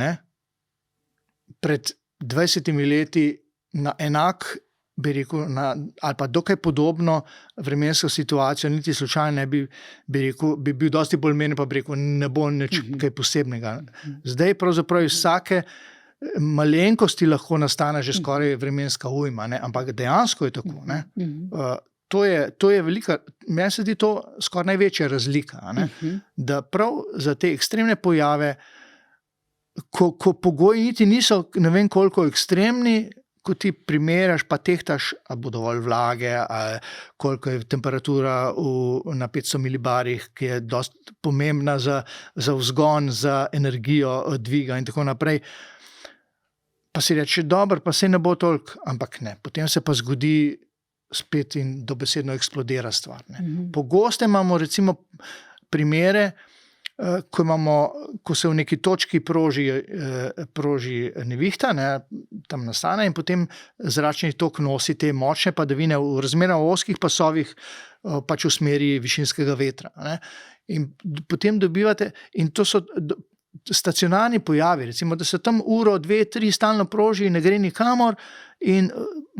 pred 20 leti na enak bi rekel, ali pa dokaj podobno vremensko situacijo, niti slučajno ne bi rekel, bi bil dosti bolj meni, pa bi rekel, ne bo nič kaj posebnega. Zdaj pravzaprav iz vsake malenkosti lahko nastane že skoraj vremenska ujma, ampak dejansko je tako. To je velika, meni se zdi to skoraj največja razlika, da prav za te ekstremne pojave, ko pogoji niti niso ne vem koliko ekstremni, ko ti primeraš, pa tehtaš, a bo dovolj vlage, a koliko je temperatura na 500 milibarih, ki je dosti pomembna za vzgon, za energijo dviga in tako naprej. Pa si reče, dobro, pa se ne bo toliko, ampak ne. Potem se pa zgodi spet in dobesedno eksplodira stvar. Pogosto imamo recimo primere, ko se v neki točki proži nevihta, ne, tam nastane in potem zračni tok nosi te močne padavine v razmerno ozkih pasovih pač v smeri višinskega vetra. Ne. In potem dobivate, in to so stacionarni pojavi, recimo, da se tam uro, 2, 3 stalno proži in ne gre nikamor in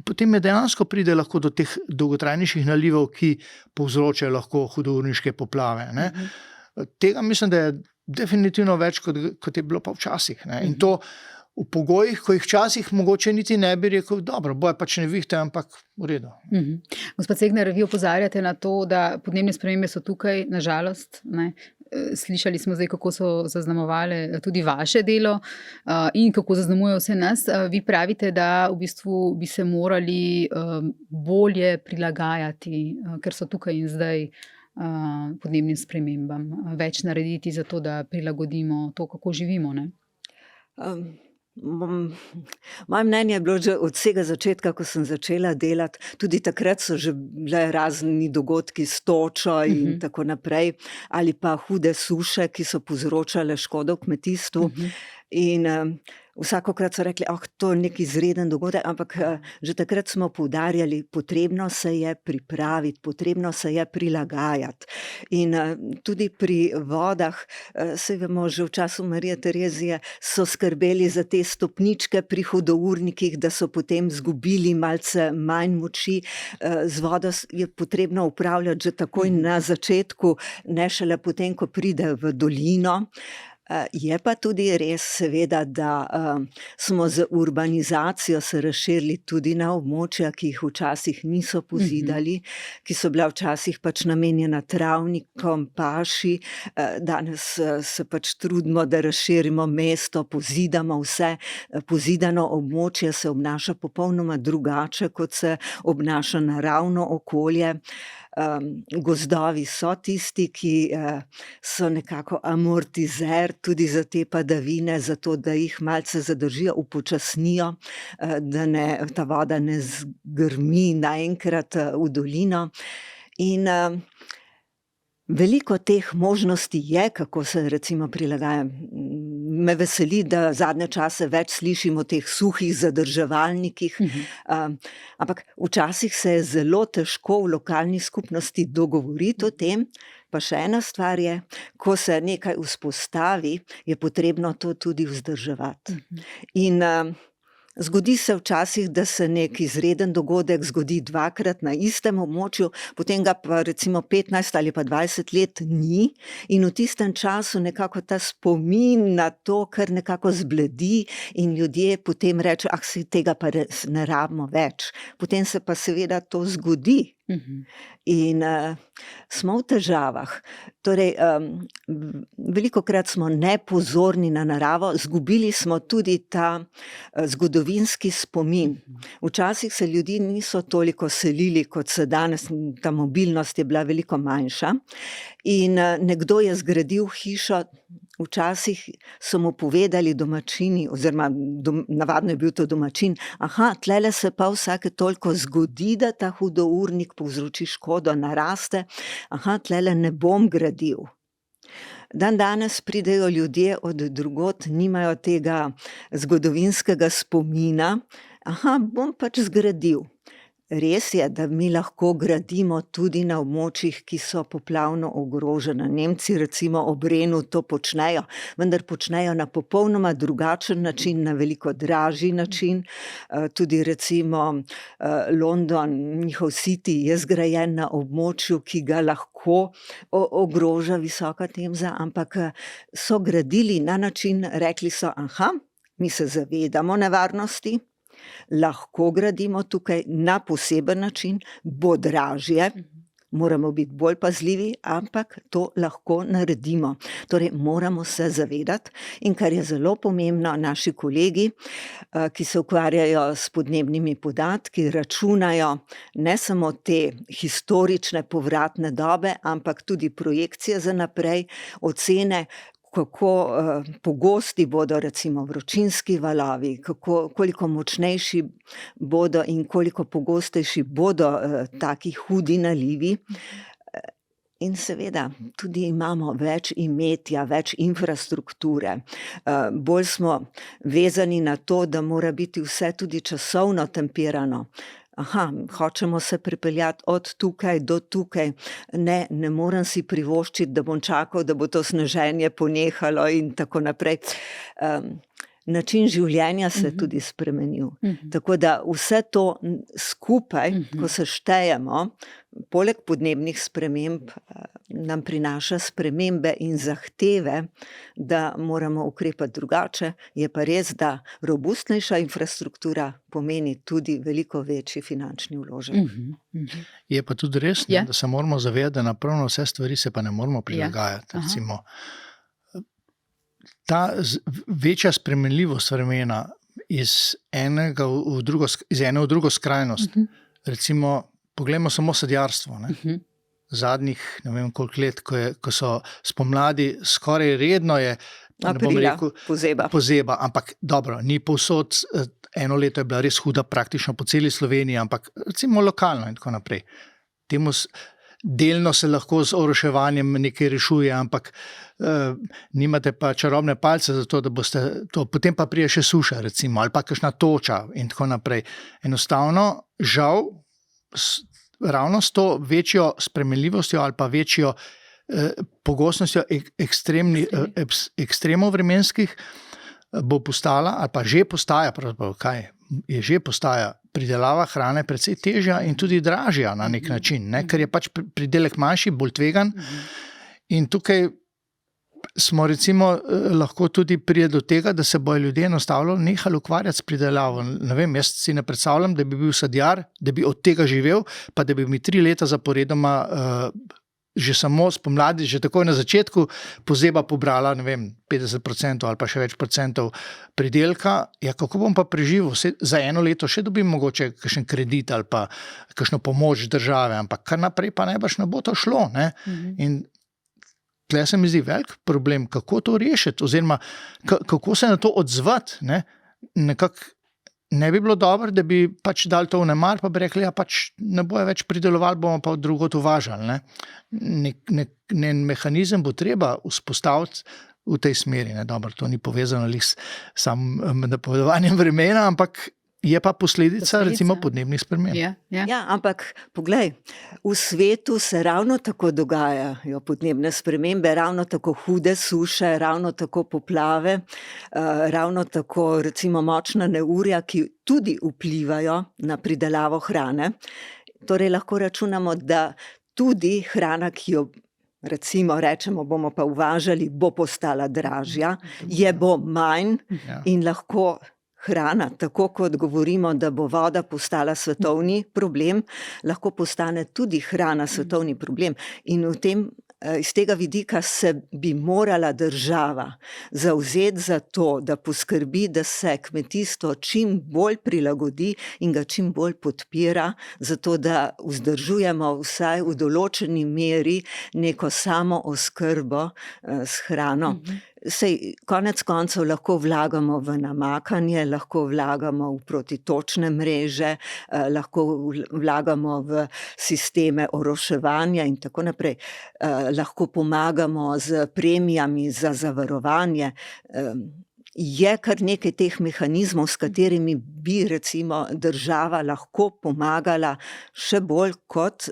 potem dejansko pride lahko do teh dolgotrajnejših nalivov, ki povzročajo lahko hudourniške poplave. Ne. Tega mislim, da je definitivno več, kot je bilo pa včasih. Ne. In to v pogojih, ko jih včasih mogoče niti ne bi rekel, dobro, boje pač nevihte, ampak v redu. Gospod Cegnar, vi opozarjate na to, da podnebne spremembe so tukaj, nažalost, ne. Slišali smo zdaj, kako so zaznamovale tudi vaše delo in kako zaznamujejo vse nas. Vi pravite, da v bistvu bi se morali bolje prilagajati, ker so tukaj in zdaj podnebnim spremembam. Več narediti za to, da prilagodimo to, kako živimo, ne? Moje mnenje je bilo že od vsega začetka, ko sem začela delati, tudi takrat so že bile razni dogodki s točo in tako naprej, ali pa hude suše, ki so povzročale škodo v kmetijstvu. In vsakokrat so rekli, to je nek izreden dogodek, ampak že takrat smo poudarjali, potrebno se je pripraviti, potrebno se je prilagajati. In tudi pri vodah, saj vemo, že v času Marije Terezije so skrbeli za te stopničke pri hudournikih, da so potem zgubili malce manj moči. Z vodo je potrebno upravljati že takoj na začetku, ne šele potem, ko pride v dolino. Je pa tudi res, seveda, da smo z urbanizacijo se razširili tudi na območja, ki jih včasih niso pozidali, ki so bila včasih pač namenjena travnikom, paši. Danes se pač trudimo, da razširimo mesto, pozidamo vse. Pozidano območje se obnaša popolnoma drugače, kot se obnaša naravno okolje. Gozdovi so tisti, ki so nekako amortizer tudi za te padavine, zato da jih malce zadržijo, upočasnijo, da ta voda ne zgrmi naenkrat v dolino. In veliko teh možnosti je, kako se recimo prilagaja. Me veseli, da zadnje čase več slišim o teh suhih zadrževalnikih, ampak včasih se je zelo težko v lokalni skupnosti dogovoriti o tem. Pa še ena stvar je, ko se nekaj vzpostavi, je potrebno to tudi vzdrževati. In zgodi se včasih, da se nek izreden dogodek zgodi dvakrat na istem območju, potem ga pa recimo 15 ali pa 20 let ni in v tistem času nekako ta spomin na to, kar nekako zbledi in ljudje potem rečejo, saj tega pa res ne rabimo več. Potem se pa seveda to zgodi. In smo v težavah. Torej, velikokrat smo nepozorni na naravo, zgubili smo tudi ta zgodovinski spomin. Včasih se ljudi niso toliko selili, kot se danes, ta mobilnost je bila veliko manjša. In nekdo je zgradil hišo, včasih so mu povedali domačini, oziroma navadno je bil to domačin, tlele se pa vsake toliko zgodi, da ta hudournik povzroči škodo, naraste, tlele ne bom gradil. Danes pridejo ljudje od drugod, nimajo tega zgodovinskega spomina, bom pač zgradil. Res je, da mi lahko gradimo tudi na območjih, ki so poplavno ogrožena. Nemci recimo ob Renu to počnejo, vendar počnejo na popolnoma drugačen način, na veliko dražji način. Tudi recimo London, njihov City je zgrajen na območju, ki ga lahko ogroža visoka temza, ampak so gradili na način, rekli so, mi se zavedamo nevarnosti, lahko gradimo tukaj na poseben način, bo dražje, moramo biti bolj pazljivi, ampak to lahko naredimo. Torej, moramo se zavedati in kar je zelo pomembno, naši kolegi, ki se ukvarjajo s podnebnimi podatki, računajo ne samo te historične povratne dobe, ampak tudi projekcije za naprej, ocene, kako pogosti bodo recimo vročinski valovi, koliko močnejši bodo in koliko pogostejši bodo taki hudi nalivi. In seveda tudi imamo več imetja, več infrastrukture. Bolj smo vezani na to, da mora biti vse tudi časovno tempirano. Hočemo se pripeljati od tukaj do tukaj. Ne morem si privoščiti, da bom čakal, da bo to sneženje ponehalo in tako naprej. Način življenja se je tudi spremenil. Tako da vse to skupaj, ko se štejemo, poleg podnebnih sprememb, nam prinaša spremembe in zahteve, da moramo ukrepati drugače. Je pa res, da robustnejša infrastruktura pomeni tudi veliko večji finančni vložek. Je pa tudi res, da se moramo zavedati, da napravno vse stvari se pa ne moramo prilagajati. Recimo, ta večja spremenljivost vremena iz ene v drugo skrajnost. Recimo, poglejmo samo sadjarstvo. Zadnjih, ne vem koliko let, ko so spomladi skoraj redno je, Aprila, pozeba. Ampak dobro, ni povsod, eno leto je bila res huda praktično po celi Sloveniji, ampak recimo lokalno in tako naprej. Delno se lahko z oroševanjem nekaj rešuje, ampak nimate pa čarobne palce za to, da boste to, potem pa prije še suša, recimo, ali pa kakšna toča in tako naprej. Enostavno, žal, ravno s to večjo spremenljivostjo ali pa večjo pogostnostjo ekstremov vremenskih bo postala, ali pa že postaja, pridelava hrane precej težja in tudi dražja na nek način, ker je pač pridelek manjši, bolj tvegan. In tukaj smo recimo lahko tudi pride do tega, da se bojo ljudje enostavno nehali ukvarjati s pridelavo. Ne vem, jaz si ne predstavljam, da bi bil sadjar, da bi od tega živel, pa da bi mi 3 leta zaporedoma že samo spomladi, že takoj na začetku pozeba pobrala, ne vem, 50% ali pa še več procentov pridelka. Ja, kako bom pa preživel? Za 1 leto še dobim mogoče kakšen kredit ali pa kakšno pomoč države, ampak kar naprej pa najbrž ne bo to šlo. In tle se mi zdi velik problem, kako to rešiti, oziroma kako se na to odzvati. Nekako ne bi bilo dobro, da bi pač dali to v nemar, pa bi rekli, pač ne bojo več pridelovali, bomo pa drugot uvažali. Nek mehanizem bo treba vzpostaviti v tej smeri. Dobro, to ni povezano s samim napovedovanjem vremena, ampak je pa posledica recimo podnebnih sprememb. Ja, ampak poglej, v svetu se ravno tako dogajajo podnebne spremembe, ravno tako hude suše, ravno tako poplave, ravno tako recimo močna neurja, ki tudi vplivajo na pridelavo hrane. Torej lahko računamo, da tudi hrana, ki jo recimo rečemo, bomo pa uvažali, bo postala dražja, je bo manj in lahko hrana, tako kot govorimo, da bo voda postala svetovni problem, lahko postane tudi hrana svetovni problem. In iz tega vidika se bi morala država zavzeti za to, da poskrbi, da se kmetijstvo čim bolj prilagodi in ga čim bolj podpira, zato da vzdržujemo vsaj v določeni meri neko samooskrbo s hrano. Sej konec koncev lahko vlagamo v namakanje, lahko vlagamo v protitočne mreže, lahko vlagamo v sisteme oroševanja in tako naprej. Lahko pomagamo z premijami za zavarovanje. Je kar nekaj teh mehanizmov, s katerimi bi recimo država lahko pomagala še bolj kot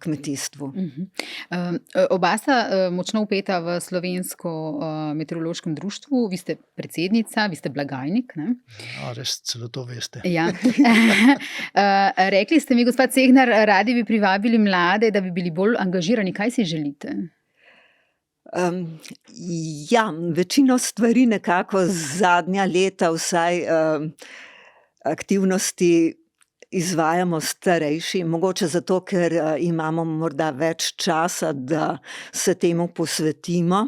kmetijstvu. Oba sta močno vpeta v Slovensko meteorološkem društvu. Vi ste predsednica, vi ste blagajnik. Res celo to veste. Ja. Rekli ste mi, gospod Cegnar, radi bi privabili mlade, da bi bili bolj angažirani. Kaj si želite? Večino stvari nekako zadnja leta vsaj aktivnosti izvajamo starejši, mogoče zato, ker imamo morda več časa, da se temu posvetimo.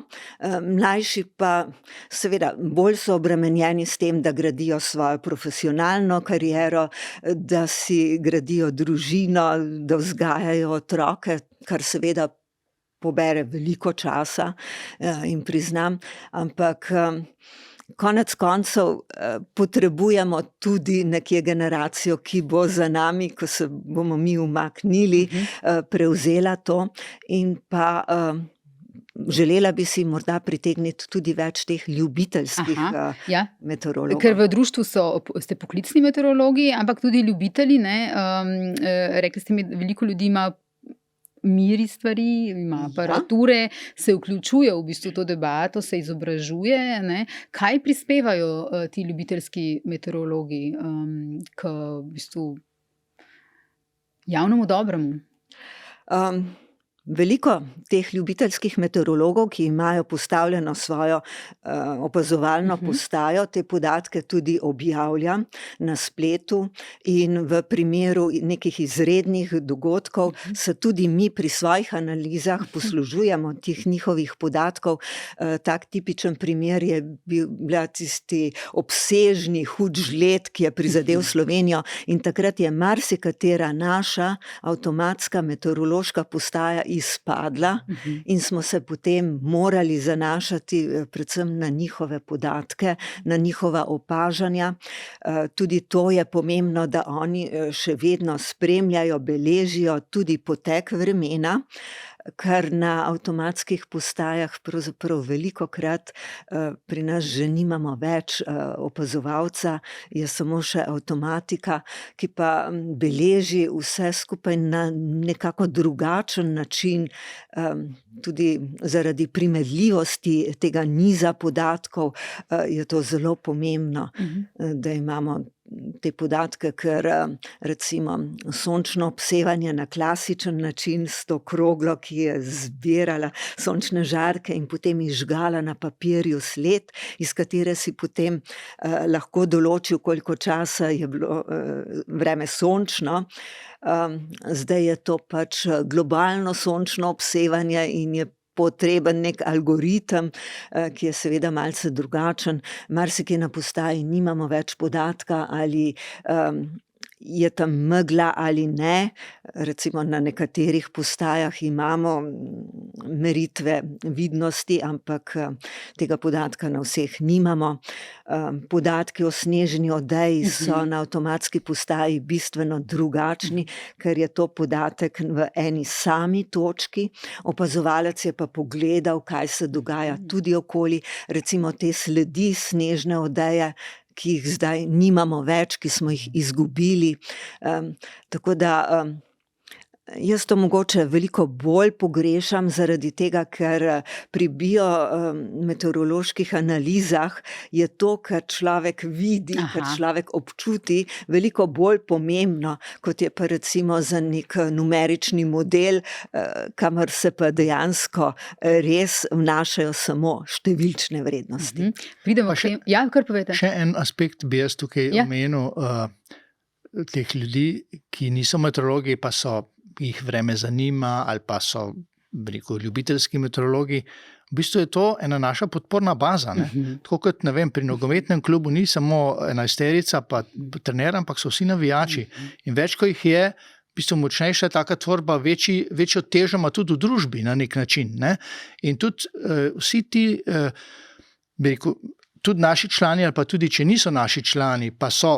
Mlajši pa seveda bolj so obremenjeni s tem, da gradijo svojo profesionalno kariero, da si gradijo družino, da vzgajajo otroke, kar seveda pobere veliko časa in priznam, ampak konec koncev potrebujemo tudi nekje generacijo, ki bo za nami, ko se bomo mi umaknili, prevzela to in pa želela bi si morda pritegniti tudi več teh ljubiteljskih meteorologov. Ker v društvu ste poklicni meteorologi, ampak tudi ljubitelji, ne? Rekli ste mi, veliko ljudi ima miri stvari, ima aparature, se vključuje v bistvu to debato, se izobražuje, ne? Kaj prispevajo ti ljubiteljski meteorologi k v bistvu javnemu dobremu? Veliko teh ljubiteljskih meteorologov, ki imajo postavljeno svojo opazovalno postajo, te podatke tudi objavlja na spletu in v primeru nekih izrednih dogodkov se tudi mi pri svojih analizah poslužujemo teh njihovih podatkov. Tak tipičen primer je bila tisti obsežni hud žled, ki je prizadel Slovenijo in takrat je marsikatera naša avtomatska meteorološka postaja izpadla in smo se potem morali zanašati predvsem na njihove podatke, na njihova opažanja. Tudi to je pomembno, da oni še vedno spremljajo, beležijo tudi potek vremena, kar na avtomatskih postajah pravzaprav velikokrat pri nas že nimamo več opazovalca, je samo še avtomatika, ki pa beleži vse skupaj na nekako drugačen način, tudi zaradi primerljivosti tega niza podatkov je to zelo pomembno, da imamo te podatke, ker recimo sončno obsevanje na klasičen način s to kroglo, ki je zbirala sončne žarke in potem izžgala na papirju sled, iz katere si potem lahko določil, koliko časa je bilo vreme sončno. Zdaj je to pač globalno sončno obsevanje in je potreben nek algoritem, ki je seveda malce drugačen. Marsikje na postaji nimamo več podatka, ali je tam megla ali ne. Recimo na nekaterih postajah imamo meritve vidnosti, ampak tega podatka na vseh nimamo. Podatki o snežni odeji so na avtomatski postaji bistveno drugačni, ker je to podatek v eni sami točki. Opazovalec je pa pogledal, kaj se dogaja tudi okoli, recimo te sledi snežne odeje, ki jih zdaj nimamo več, ki smo jih izgubili. Tako da jaz to mogoče veliko bolj pogrešam zaradi tega, ker pri biometeoroloških analizah je to, kar človek vidi, kar človek občuti, veliko bolj pomembno, kot je pa recimo za nek numerični model, kamor se pa dejansko res vnašajo samo številčne vrednosti. Pridemo še, kar povejte. Še en aspekt bi jaz tukaj omenil, teh ljudi, ki niso meteorologi, pa jih vreme zanima, ali pa so, ljubiteljski meteorologi. V bistvu je to ena naša podporna baza. Tako kot, ne vem, pri nogometnem klubu ni samo enajsterica pa trener, ampak so vsi navijači. In več, ko jih je, v bistvu močnejša taka tvorba, večjo težo ima tudi v družbi na nek način. Ne? In tudi vsi ti, tudi naši člani, ali pa tudi, če niso naši člani, pa so,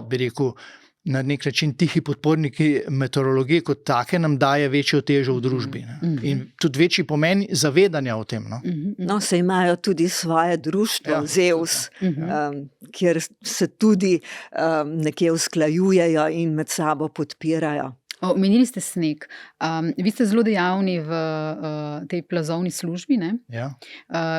na nek način tihi podporniki meteorologije kot take, nam daje večjo težo v družbi. In tudi večji pomen zavedanja o tem. No, se imajo tudi svoje društvo, Zeus, kjer se tudi nekje usklajujejo in med sabo podpirajo. Omenili ste sneg. Vi ste zelo dejavni v tej plazovni službi, ne?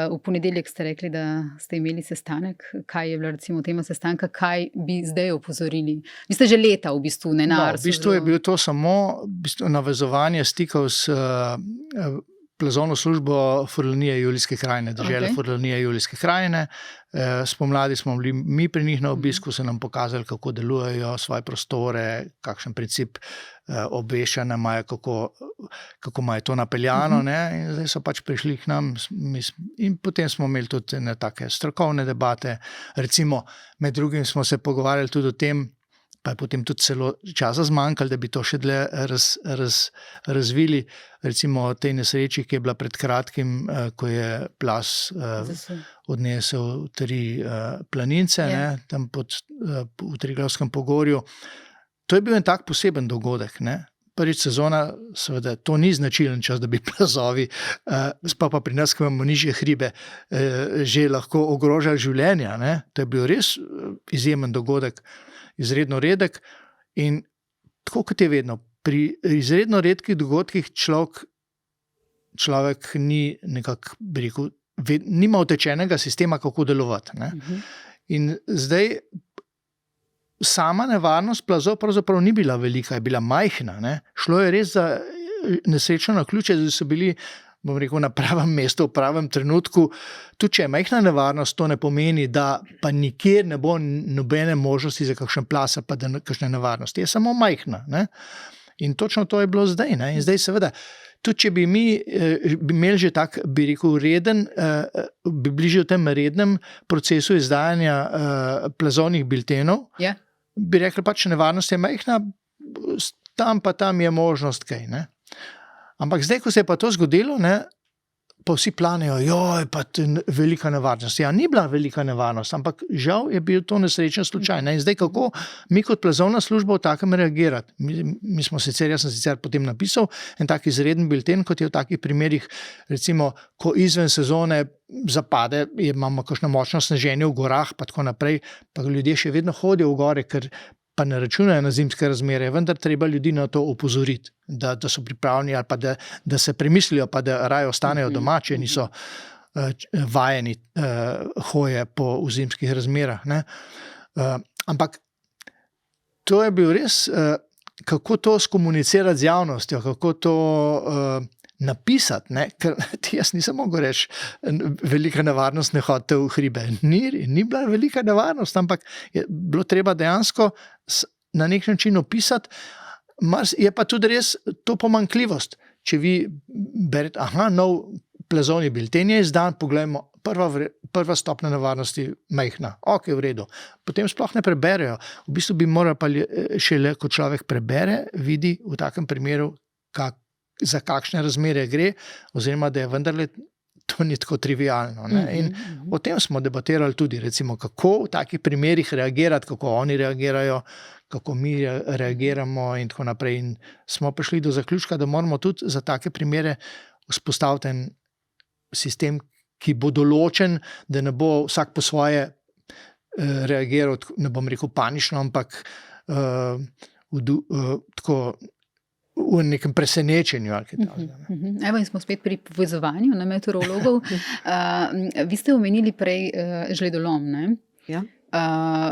V ponedeljek ste rekli, da ste imeli sestanek. Kaj je bila recimo tema sestanka? Kaj bi zdaj opozorili? Vi ste že leta v bistvu, ne na Arsu. V bistvu je bil to samo navezovanje stikov s plazovno službo Furlanije Julijske krajine, dežele Furlanije Julijske krajine. Spomladi smo bili mi pri njih na obisku, so nam pokazali, kako delujejo svoje prostore, kakšen princip obveščanja imajo, kako imajo to napeljano. In zdaj so pač prišli k nam in potem smo imeli tudi take strokovne debate. Recimo, med drugim smo se pogovarjali tudi o tem, pa je potem tudi celo časa zmanjkalo, da bi to še dlje razvili. Recimo o tej nesreči, ki je bila pred kratkim, ko je plaz odnesel 3 planince, tam v Triglavskem pogorju. To je bil en tak poseben dogodek, ne. Prvič sezona, seveda, to ni značilen čas, da bi plazovi, pa pri nas, ko imamo nižje hribe, že lahko ogrožali življenja, ne. To je bil res izjemen dogodek, izredno redek in tako kot je vedno, pri izredno redkih dogodkih človek ni nekako, bi rekel, nima utečenega sistema, kako delovati, ne. In zdaj sama nevarnost plazov pravzaprav ni bila velika, je bila majhna, ne. Šlo je res za nesrečno naključje, da so bili, bom rekel, na pravem mestu, v pravem trenutku. Tudi če je majhna nevarnost, to ne pomeni, da pa nikjer ne bo nobene možnosti za kakšen plaz pa da kakšne nevarnosti. Je samo majhna, ne. In točno to je bilo zdaj, ne. In zdaj seveda, tudi če bi mi imeli že tak, bi rekel, reden, bi bili že v tem rednem procesu izdajanja plazovnih biltenov, bi rekli pač, nevarnost je majhna, tam je možnost kaj, ne. Ampak zdaj, ko se je pa to zgodilo, ne, pa vsi planejo, pa velika nevarnost. Ja, ni bila velika nevarnost, ampak žal je bil to nesrečen slučaj. Ne? In zdaj, kako mi kot plazovna služba v takem reagirati? Mi smo jaz sem sicer potem napisal en tak izreden bilten, kot je v takih primerih, recimo, ko izven sezone zapade, imamo kakšno močno sneženje v gorah, pa tako naprej, pa ljudje še vedno hodijo v gore, ker pa ne računajo na zimske razmere, vendar treba ljudi na to opozoriti, da so pripravljeni ali pa da se premislijo, pa da raje ostanejo doma, če niso vajeni hoje po zimskih razmerah, ne. Ampak to je bil res, kako to skomunicirati z javnostjo, kako to napisati, ne, ker jaz nisem mogel reči, velika nevarnost, ne hodite v hribe. Ni bila velika nevarnost, ampak je bilo treba dejansko na nek način opisati. Je pa tudi res to pomanjkljivost. Če vi berete, nov plazovni bilten je izdan, poglejmo, prva stopnja nevarnosti majhna, v redu. Potem sploh ne preberejo. V bistvu bi moral pa šele, ko človek prebere, vidi v takem primeru, za kakšne razmere gre, oziroma da je vendarle to ni tako trivialno. Ne? In o tem smo debatirali tudi, recimo, kako v takih primerih reagirati, kako oni reagirajo, kako mi reagiramo in tako naprej. In smo prišli do zaključka, da moramo tudi za take primere vzpostaviti en sistem, ki bo določen, da ne bo vsak po svoje reagiral, ne bom rekel panično, ampak tako v nekem presenečenju. Evo, in smo spet pri povezovanju na meteorologov. Vi ste omenili prej žledolom, ne? Ja.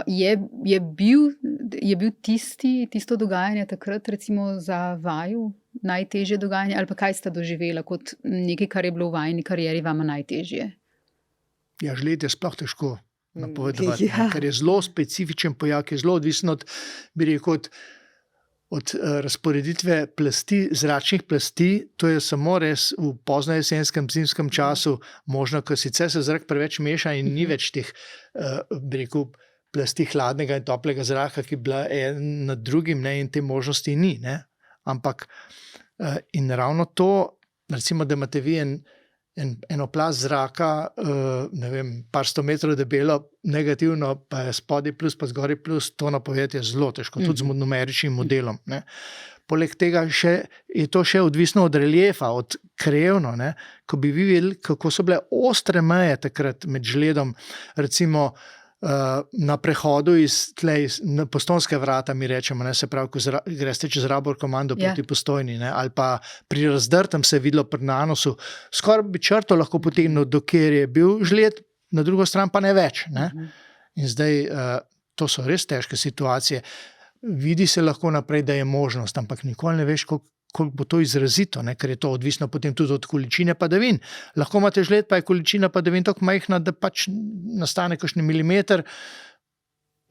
Je bil tisto dogajanje takrat recimo za vaju najtežje dogajanje, ali pa kaj sta doživela kot nekaj, kar je bilo v vajini karieri vama najtežje? Ja, žled je sploh težko napovedovati, ker je zelo specifičen pojav, je zelo odvisen od, bi rekel, od razporeditve plasti, zračnih plasti. To je samo res v pozno jesenskem, zimskem času možno, ker sicer se zrak preveč meša in ni več teh, bi rekel, plasti hladnega in toplega zraka, ki je bila en nad drugim, ne, in te možnosti ni, ne. Ampak in ravno to, recimo, da imate vi eno plast zraka, ne vem, par 100 metrov debelo, negativno, pa je spodaj plus, pa zgori plus, to napovedati je zelo težko, tudi z numeričnim modelom, ne. Poleg tega je to še odvisno od reliefa, od krajevno, ne. Ko bi vi videli, kako so bile ostre meje takrat med žledom, recimo na prehodu na Postojnske vrata, mi rečemo, ne, se pravi, ko greste čez Rabor komando proti Postojni, ne, ali pa pri Razdrtem se je videlo pri Nanosu, skoraj bi črto lahko potegnil, dokjer je bil žled, na drugo stran pa ne več, ne. In zdaj, to so res težke situacije. Vidi se lahko naprej, da je možnost, ampak nikoli ne veš, koliko bo to izrazito, ne? Ker je to odvisno potem tudi od količine padavin. Lahko imate žled, pa je količina padavin tako majhna, da pač nastane kakšen milimeter,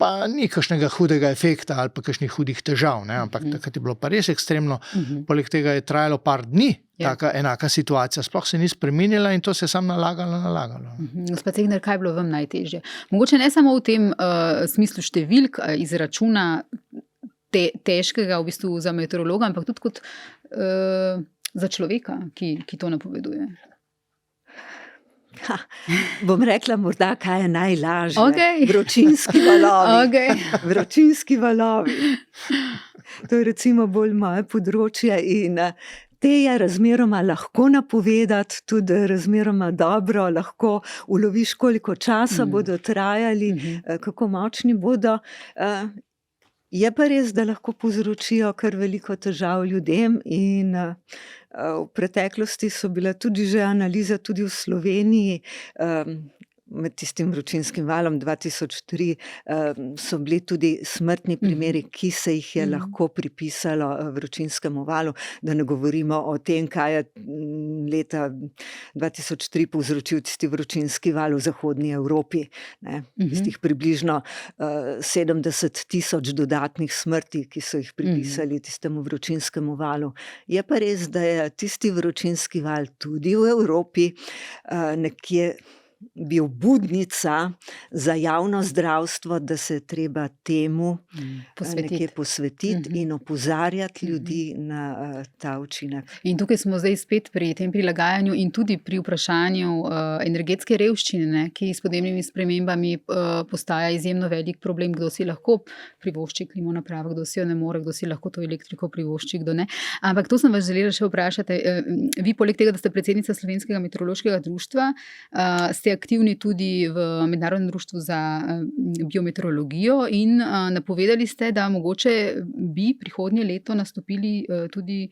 pa ni kakšnega hudega efekta ali pa kakšnih hudih težav, ne? Ampak takrat je bilo pa res ekstremno. Poleg tega je trajalo par dni, taka enaka situacija, sploh se ni spremenila in to se je samo nalagalo. Gospod Cegner, kaj je bilo vam najtežje? Mogoče ne samo v tem smislu številk, izračuna težkega v bistvu za meteorologa, ampak tudi kot za človeka, ki to napoveduje. Bom rekla morda, kaj je najlažje. Okej. Vročinski valovi. Okej. Vročinski valovi. To je recimo bolj moje področje in te je razmeroma lahko napovedati, tudi razmeroma dobro, lahko uloviš, koliko časa bodo trajali, kako močni bodo. Je pa res, da lahko povzročijo kar veliko težav ljudem in v preteklosti so bile tudi že analize tudi v Sloveniji, med tistim vročinskim valom 2003 so bili tudi smrtni primeri, ki se jih je lahko pripisalo vročinskemu valu, da ne govorimo o tem, kaj je leta 2003 povzročil tisti vročinski val v zahodni Evropi. Tistih približno 70,000 dodatnih smrti, ki so jih pripisali tistemu vročinskemu valu. Je pa res, da je tisti vročinski val tudi v Evropi nekje bil budnica za javno zdravstvo, da se je treba temu nekje posvetiti in opozarjati ljudi na ta učinek. In tukaj smo zdaj spet pri tem prilagajanju in tudi pri vprašanju energetske revščine, ki s podnebnimi spremembami postaja izjemno velik problem, kdo si lahko privošči klimo napravo, kdo si jo ne more, kdo si lahko to elektriko privošči, kdo ne. Ampak to sem vas želela še vprašati. Vi poleg tega, da ste predsednica Slovenskega meteorološkega društva, ste aktivni tudi v Mednarodnem društvu za biometeorologijo in napovedali ste, da mogoče bi prihodnje leto nastopili tudi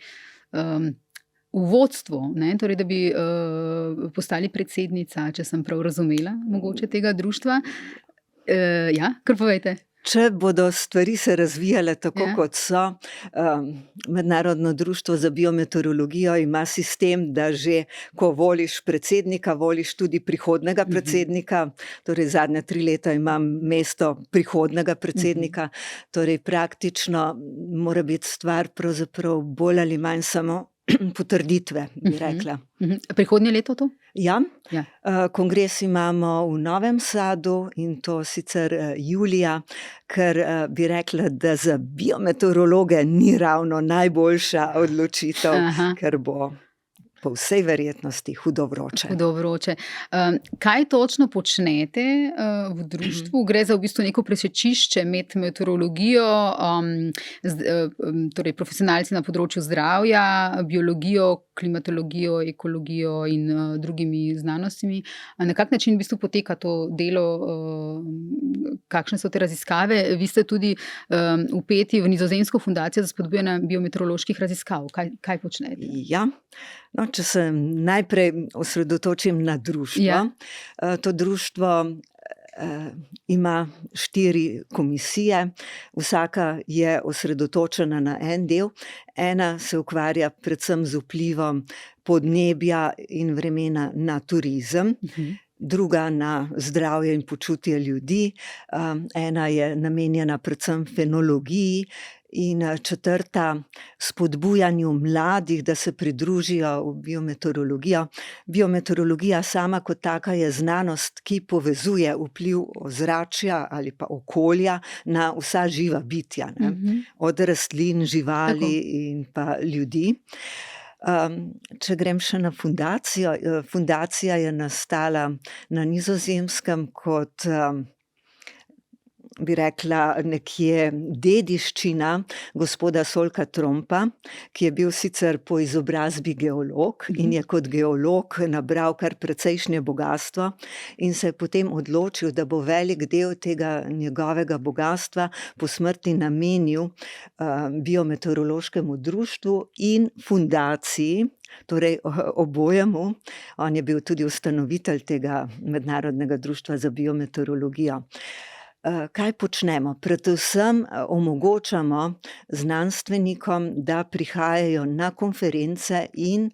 v vodstvu, torej da bi postali predsednica, če sem prav razumela, mogoče tega društva. Ja, kar povejte. Če bodo stvari se razvijale tako, kot so, Mednarodno društvo za biometeorologijo ima sistem, da že ko voliš predsednika, voliš tudi prihodnega predsednika, torej zadnja 3 leta imam mesto prihodnega predsednika, torej praktično mora biti stvar pravzaprav bolj ali manj samo potrditve, bi rekla. Prihodnje leto to? Ja. Kongres imamo v Novem Sadu in to sicer julija, ker bi rekla, da za biometeorologe ni ravno najboljša odločitev, ker bo po vsej verjetnosti hudo vroče. Hudo vroče. Kaj točno počnete v društvu? Gre za v bistvu neko presečišče med meteorologijo, torej profesionalci na področju zdravja, biologijo, klimatologijo, ekologijo in drugimi znanostmi. Na kak način v bistvu poteka to delo? Kakšne so te raziskave? Vi ste tudi vpeti v Nizozemsko fundacijo za spodbujanje biometeoroloških raziskav. Kaj počnete? Ja. No, če se najprej osredotočim na društvo. To društvo ima 4 komisije, vsaka je osredotočena na en del. Ena se ukvarja predvsem z vplivom podnebja in vremena na turizem, druga na zdravje in počutje ljudi, ena je namenjena predvsem fenologiji in 4. spodbujanju mladih, da se pridružijo v biometeorologijo. Biometeorologija sama kot taka je znanost, ki povezuje vpliv ozračja ali pa okolja na vsa živa bitja, od rastlin, živali in pa ljudi. Če grem še na fundacijo, fundacija je nastala na Nizozemskem kot bi rekla, nekje dediščina gospoda Solka Trompa, ki je bil sicer po izobrazbi geolog in je kot geolog nabral kar precejšnje bogastvo in se je potem odločil, da bo velik del tega njegovega bogastva po smrti namenil biometeorološkemu društvu in fundaciji, torej obojemu. On je bil tudi ustanovitelj tega Mednarodnega društva za biometeorologijo. Kaj počnemo? Predvsem omogočamo znanstvenikom, da prihajajo na konference in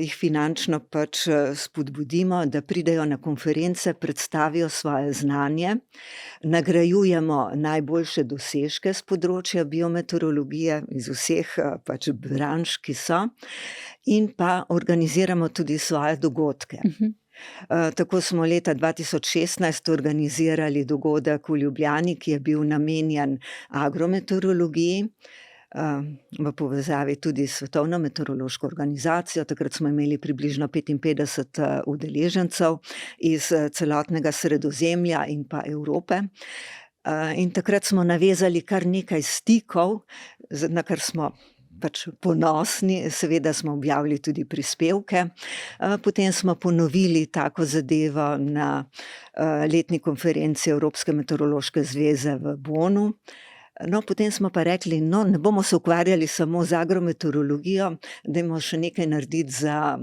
jih finančno pač spodbudimo, da pridejo na konference, predstavijo svoje znanje, nagrajujemo najboljše dosežke z področja biometeorologije iz vseh pač branž, ki so, in pa organiziramo tudi svoje dogodke. Tako smo leta 2016 organizirali dogodek v Ljubljani, ki je bil namenjen agrometeorologiji, v povezavi tudi s Svetovno meteorološko organizacijo. Takrat smo imeli približno 55 udeležencev iz celotnega Sredozemlja in pa Evrope. In takrat smo navezali kar nekaj stikov, na kar smo pač ponosni, seveda smo objavili tudi prispevke. Potem smo ponovili tako zadevo na letni konferenci Evropske meteorološke zveze v Bonu. No, potem smo pa rekli, no, ne bomo se ukvarjali samo z agrometeorologijo, dajmo še nekaj narediti za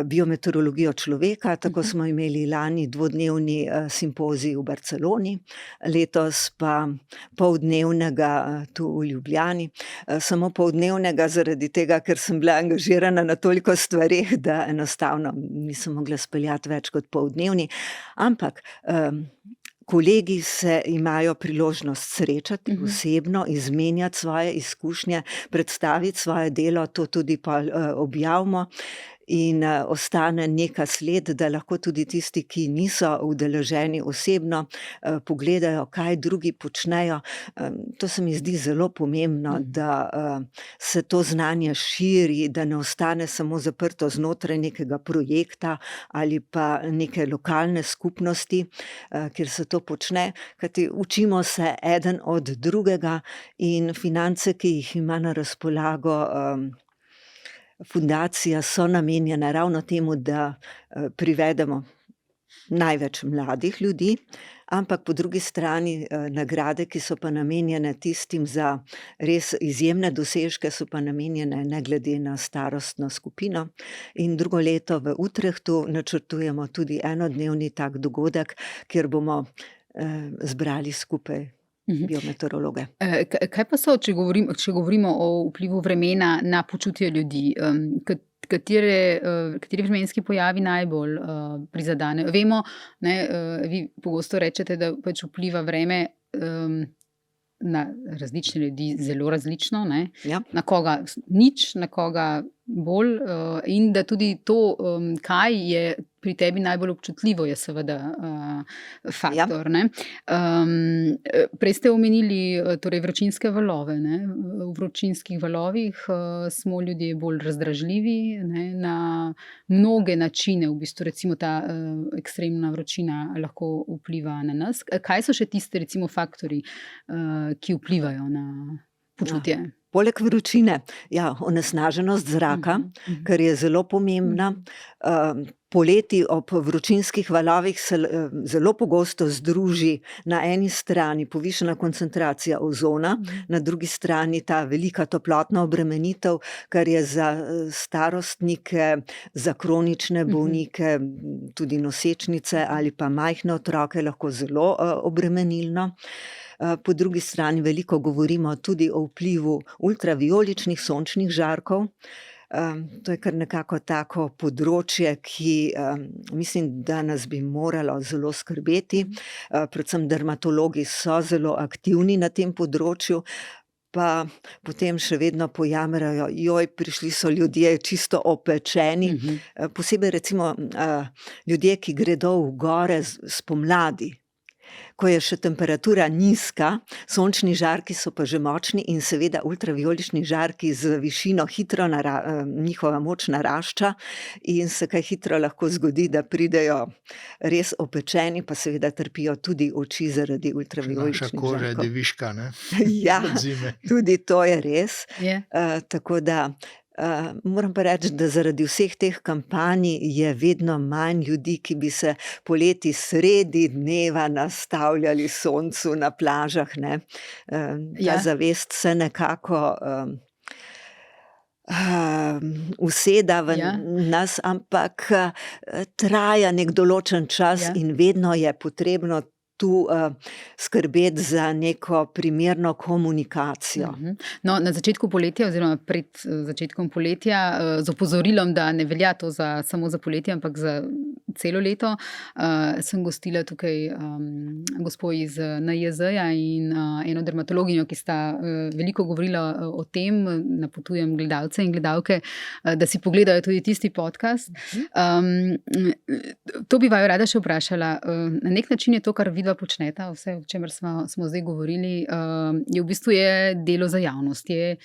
biometeorologijo človeka. Tako smo imeli lani 2-dnevni simpozij v Barceloni, letos pa poldnevnega tu v Ljubljani. Samo poldnevnega zaradi tega, ker sem bila angažirana na toliko stvareh, da enostavno nisem mogla speljati več kot poldnevni. Ampak kolegi se imajo priložnost srečati osebno, izmenjati svoje izkušnje, predstaviti svoje delo, to tudi pa objavimo. In ostane neka sled, da lahko tudi tisti, ki niso udeleženi osebno, pogledajo, kaj drugi počnejo. To se mi zdi zelo pomembno, da se to znanje širi, da ne ostane samo zaprto znotraj nekega projekta ali pa neke lokalne skupnosti, kjer se to počne. Kajti učimo se eden od drugega in finance, ki jih ima na razpolago fundacija, so namenjene ravno temu, da privedemo največ mladih ljudi, ampak po drugi strani nagrade, ki so pa namenjene tistim za res izjemne dosežke, so pa namenjene ne glede na starostno skupino. In drugo leto v Utrechtu načrtujemo tudi enodnevni tak dogodek, kjer bomo zbrali skupaj biometeorologe. Kaj pa so, če govorimo o vplivu vremena na počutje ljudi? Kateri vremenski pojavi najbolj prizadene? Vemo, vi pogosto rečete, da pač vpliva vreme na različne ljudi zelo različno, Ja. na koga nič, na koga bolj, in da tudi to, kaj je pri tebi najbolj občutljivo, je seveda faktor. Prej ste omenili torej vročinske valove. V vročinskih valovih smo ljudje bolj razdražljivi, na mnoge načine, v bistvu recimo ta ekstremna vročina lahko vpliva na nas. Kaj so še tiste recimo faktorji, ki vplivajo na počutje? Poleg vročine, onesnaženost zraka, kar je zelo pomembna. Poleti ob vročinskih valovih se zelo pogosto združi na eni strani povišana koncentracija ozona, na drugi strani ta velika toplotna obremenitev, kar je za starostnike, za kronične bolnike, tudi nosečnice ali pa majhne otroke lahko zelo obremenilno. Po drugi strani veliko govorimo tudi o vplivu ultravijoličnih sončnih žarkov. To je kar nekako tako področje, ki mislim, da nas bi moralo zelo skrbeti. Predvsem dermatologi so zelo aktivni na tem področju, pa potem še vedno pojamrajo, prišli so ljudje čisto opečeni. Posebej recimo ljudje, ki gredo v gore spomladi, ko je še temperatura nizka, sončni žarki so pa že močni in seveda ultravijolični žarki z višino hitro njihova moč narašča in se kaj hitro lahko zgodi, da pridejo res opečeni, pa seveda trpijo tudi oči zaradi ultravijoličnih žarkov. Naša koža je deviška, ne? Ja, Od zime. tudi to je res. Je. Tako da moram pa reči, da zaradi vseh teh kampanj je vedno manj ljudi, ki bi se poleti sredi dneva nastavljali soncu na plažah. Ta zavest se nekako useda v nas, ampak traja nek določen čas in vedno je potrebno tu skrbeti za neko primerno komunikacijo. No, na začetku poletja oziroma pred začetkom poletja z opozorilom, da ne velja to samo za poletje, ampak za celo leto, sem gostila tukaj gospo iz NIJZ-ja in eno dermatologinjo, ki sta veliko govorila o tem, napotujem gledalce in gledalke, da si pogledajo tudi tisti podcast. To bi vaju rada še vprašala. Na nek način je to, kar vidva počneta, vse, o čemer smo zdaj govorili, je v bistvu delo za javnost, je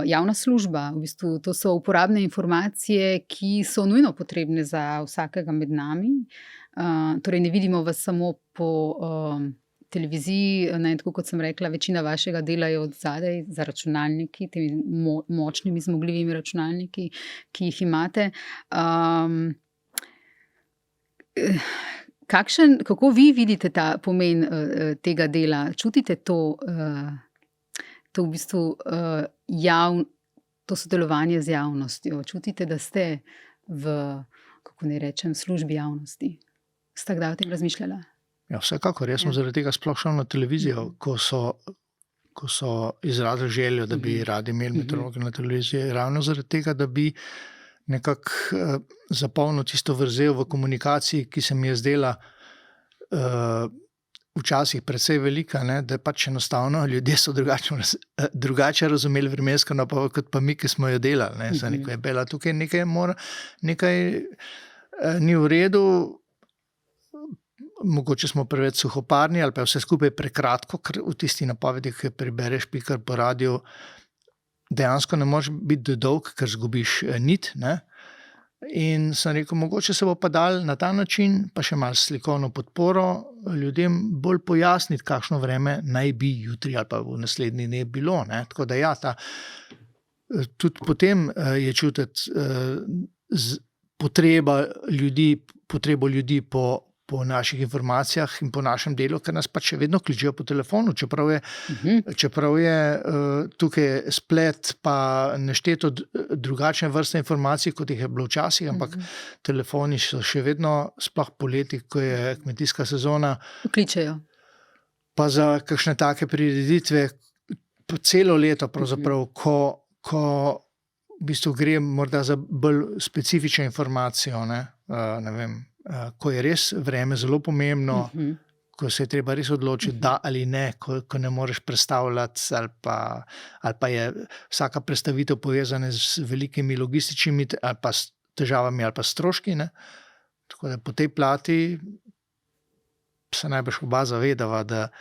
javna služba. V bistvu to so uporabne informacije, ki so nujno potrebne za vsakega med nami. Torej ne vidimo vas samo po televiziji, ne, tako kot sem rekla, večina vašega dela je od zadaj za računalniki, temi močnimi, zmogljivimi računalniki, ki jih imate. Kako vi vidite ta pomen tega dela? Čutite to v bistvu to sodelovanje z javnostjo? Čutite, da ste v, kako ne rečem, službi javnosti? Ste kdaj o tem razmišljala? Ja, vsekakor. Jaz sem zaradi tega sploh šel na televizijo, ko so izrazili željo, da bi radi imeli meteorologe na televiziji, ravno zaradi tega, da bi nekako zapolnil tisto vrzel v komunikaciji, ki se mi je zdela včasih precej velika, ne, da pač enostavno ljudje so drugače razumeli vremensko napoved, kot pa mi, ki smo jo delali. Ne. Neko je bela, tukaj nekaj ni v redu, mogoče smo preveč suhoparni ali pa vse skupaj prekratko, ker v tisti napovedi, ki prebereš pikar po radiju, dejansko ne moreš biti dolg, ker zgubiš nit, ne. In sem rekel, mogoče se bo pa dal na ta način, pa še malo slikovno podporo, ljudem bolj pojasniti, kakšno vreme naj bi jutri ali pa v naslednji dnev bilo. Ne? Tako da ja, tudi potem je čutiti potrebo ljudi po naših informacijah in po našem delu, ker nas pač še vedno kličejo po telefonu, čeprav je tukaj splet pa nešteto drugačne vrste informacij, kot jih je bilo včasih, ampak telefoni so še vedno, sploh poleti, ko je kmetijska sezona, kličejo. Pa za kakšne take prireditve celo leto pravzaprav, ko v bistvu gre morda za bolj specifično informacijo, ne vem, ko je res vreme zelo pomembno, ko se je treba res odločiti, da ali ne, ko ne moreš predstavljati, ali pa je vsaka predstavitev povezana z velikimi logističnimi ali pa s težavami ali pa stroški. Ne? Tako da po tej plati se najbrž oba zavedava, da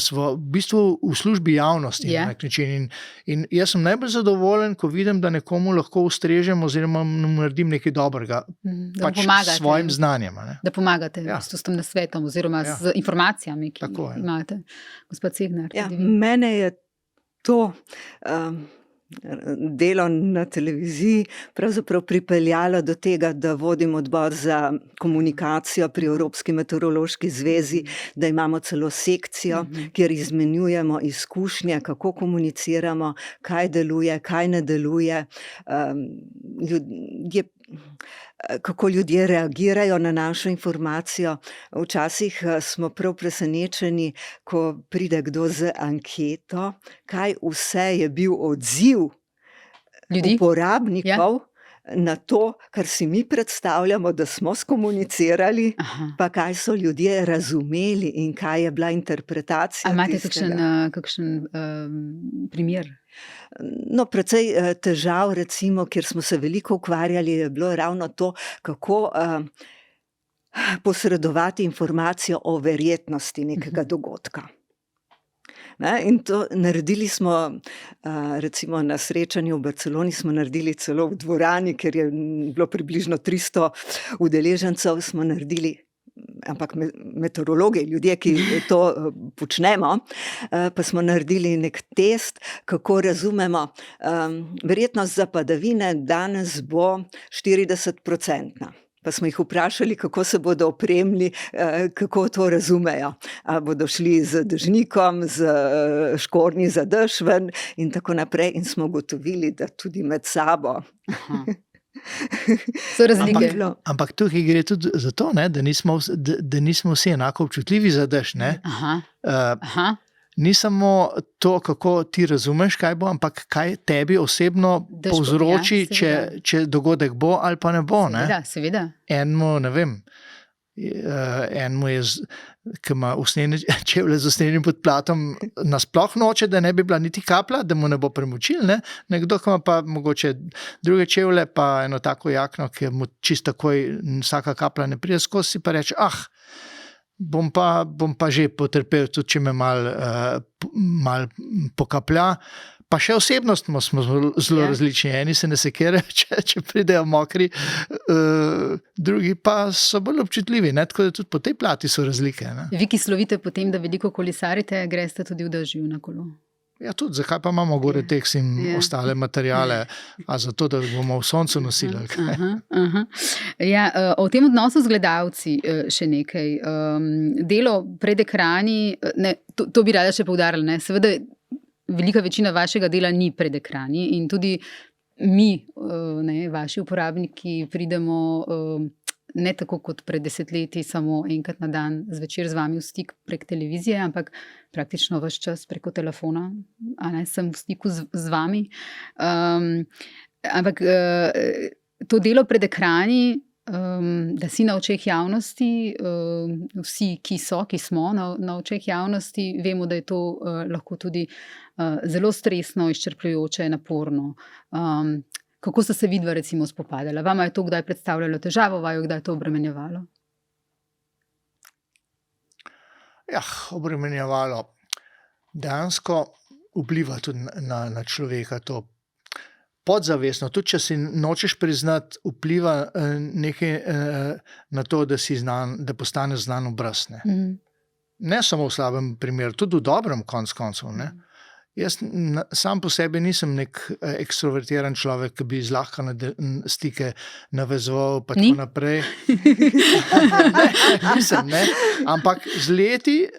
smo v bistvu v službi javnosti na nek način. In jaz sem najbolj zadovoljen, ko vidim, da nekomu lahko ustrežem oziroma mu naredim nekaj dobrega, pač s svojim znanjem. Ne? Da pomagate s tem nasvetom oziroma z informacijami, ki jih imate. Gospod Cegnar. Mene je to delo na televiziji pravzaprav pripeljalo do tega, da vodim odbor za komunikacijo pri Evropski meteorološki zvezi, da imamo celo sekcijo, kjer izmenjujemo izkušnje, kako komuniciramo, kaj deluje, kaj ne deluje, kako ljudje reagirajo na našo informacijo. Včasih smo prav presenečeni, ko pride kdo z anketo, kaj vse je bil odziv uporabnikov na to, kar si mi predstavljamo, da smo skomunicirali, pa kaj so ljudje razumeli in kaj je bila interpretacija. A imate kakšen primer? No, precej težav, recimo, kjer smo se veliko ukvarjali, je bilo ravno to, kako posredovati informacijo o verjetnosti nekega dogodka. In to naredili smo, recimo na srečanju v Barceloni smo naredili celo v dvorani, ker je bilo približno 300 udeležencev, smo naredili, ampak meteorologi, ljudje, ki to počnemo, pa smo naredili nek test, kako razumemo. Verjetnost za padavine danes bo 40%. Pa smo jih vprašali, kako se bodo opremili, kako to razumejo. A bodo šli z dežnikom, z škornji za dež ven in tako naprej. In smo ugotovili, da tudi med sabo. So razlike. Ampak tukaj gre tudi za to, ne, da nismo vsi enako občutljivi za dež. Ni samo to, kako ti razumeš, kaj bo, ampak kaj tebi osebno povzroči, če dogodek bo ali pa ne bo. Seveda. Enemu, ne vem, enemu je, ki ima usnjene čevlje z usnjenim podplatom, nasploh noče, da ne bi bila niti kapla, da mu ne bo premočil, ne? Nekdo, ki ima pa mogoče druge čevlje, pa eno tako jakno, ki mu čisto takoj vsaka kapla ne pride skozi, si pa reče, bom pa že potrpel, tudi če me mal pokaplja. Pa še osebnostno smo zelo različni. Eni se ne sekirajo, če pridejo mokri, drugi pa so bolj občutljivi. Ne? Tako da tudi po tej plati so razlike. Ne? Vi, ki slovite po tem, da veliko kolesarite, greste tudi v dežju na kolo. Ja, tudi. Zakaj pa imamo Gore-Tex in ostale materijale? A zato, da bomo v soncu nosili? Ja, o tem odnosu z gledalci še nekaj. Delo pred ekrani, to bi rada še poudarila, ne? Seveda velika večina vašega dela ni pred ekrani in tudi mi, vaši uporabniki, pridemo ne tako kot pred desetletji, samo enkrat na dan zvečer z vami v stik prek televizije, ampak praktično ves čas preko telefona, sem v stiku z vami. Ampak to delo pred ekrani, da si na očeh javnosti, vsi, ki smo na očeh javnosti, vemo, da je to lahko tudi zelo stresno, izčrpljujoče, naporno. Kako sta se vidva recimo spopadala? Vama je to kdaj predstavljalo težavo, vaju kdaj to obremenjevalo? Obremenjevalo. Dejansko vpliva tudi na človeka to podzavestno. Tudi če si nočeš priznati, vpliva nekaj na to, da si znan, da postaneš znan obraz. Ne samo v slabem primeru, tudi v dobrem koncev. Jaz sam po sebi nisem nek ekstrovertiran človek, ki bi zlahka stike navezoval pa tako naprej. Nisem, ne. Ampak z leti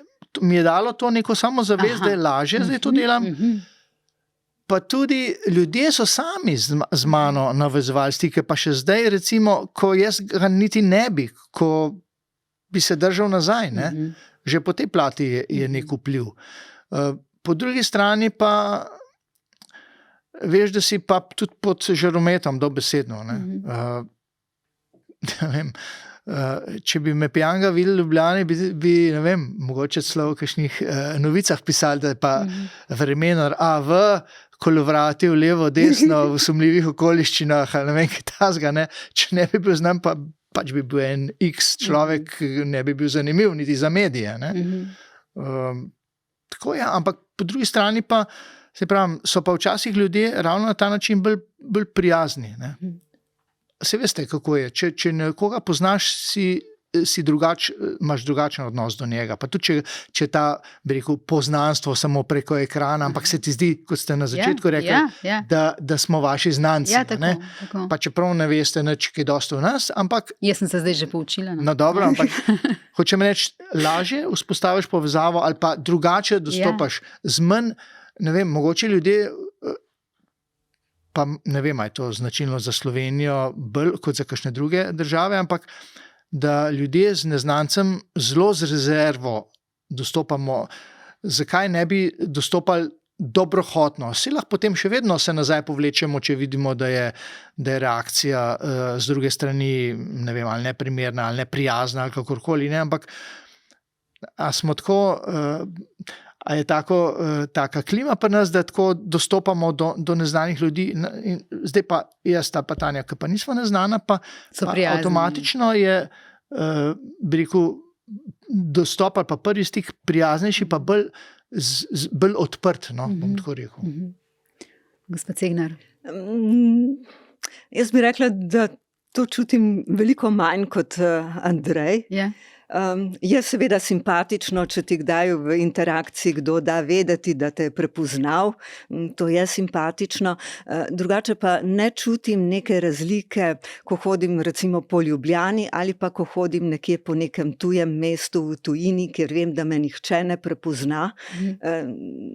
mi je dalo to neko samozavest, da je lažje, zdaj to delam. Pa tudi ljudje so sami z mano navezovali stike, pa še zdaj recimo, ko jaz ga niti ne bi, ko bi se držal nazaj, ne. Že po tej plati je nek vpliv. Po drugi strani pa veš, da si pa tudi pod žarometom dobesedno. Če bi me pijanega videli v Ljubljani, bi ne vem, mogoče celo v kakšnih novicah pisali, da je pa vremenar AV, kolovrati v levo, desno, v sumljivih okoliščinah, ali ne vem, kaj tazga, ne. Če ne bi bil znam, pač bi bil en X človek, ne bi bil zanimiv, niti za medije, ne. Tako je, ampak po drugi strani pa, se pravim, so pa včasih ljudje ravno na ta način bolj prijazni. Ne? Se veste, kako je. Če nekoga poznaš, imaš drugačen odnos do njega. Pa tudi, če ta, bi rekel, poznanstvo samo preko ekrana, ampak se ti zdi, kot ste na začetku rekli, da smo vaši znanci. Tako. Pa čeprav ne veste nič, kaj dosti v nas, ampak... Jaz sem se zdaj že poučila. No dobro, ampak hočem reči, lažje vzpostaviš povezavo ali pa drugače dostopaš z manj, ne vem, mogoče ljudje, pa ne vem, je to značilno za Slovenijo bolj kot za kakšne druge države, ampak da ljudje z neznancem zelo z rezervo dostopamo. Zakaj ne bi dostopali dobrohotno? Si lahko potem še vedno se nazaj povlečemo, če vidimo, da je reakcija z druge strani, ne vem, ali neprimerna, ali neprijazna, ali kakorkoli, ne, ampak a smo tako, a je taka klima pri nas, da tako dostopamo do neznanih ljudi. In zdaj pa jaz, ta pa Tanja, ki pa nismo neznana, pa avtomatično je, bi rekel, dostop ali pa prvi stik prijaznejši, pa bolj odprt, no, bom tako rekel. Gospod Cegnar. Jaz bi rekla, da to čutim veliko manj kot Andrej. Je seveda simpatično, če ti kdaj v interakciji kdo da vedeti, da te je prepoznal, to je simpatično. Drugače pa ne čutim neke razlike, ko hodim recimo po Ljubljani ali pa ko hodim nekje po nekem tujem mestu v tujini, kjer vem, da me nihče ne prepozna.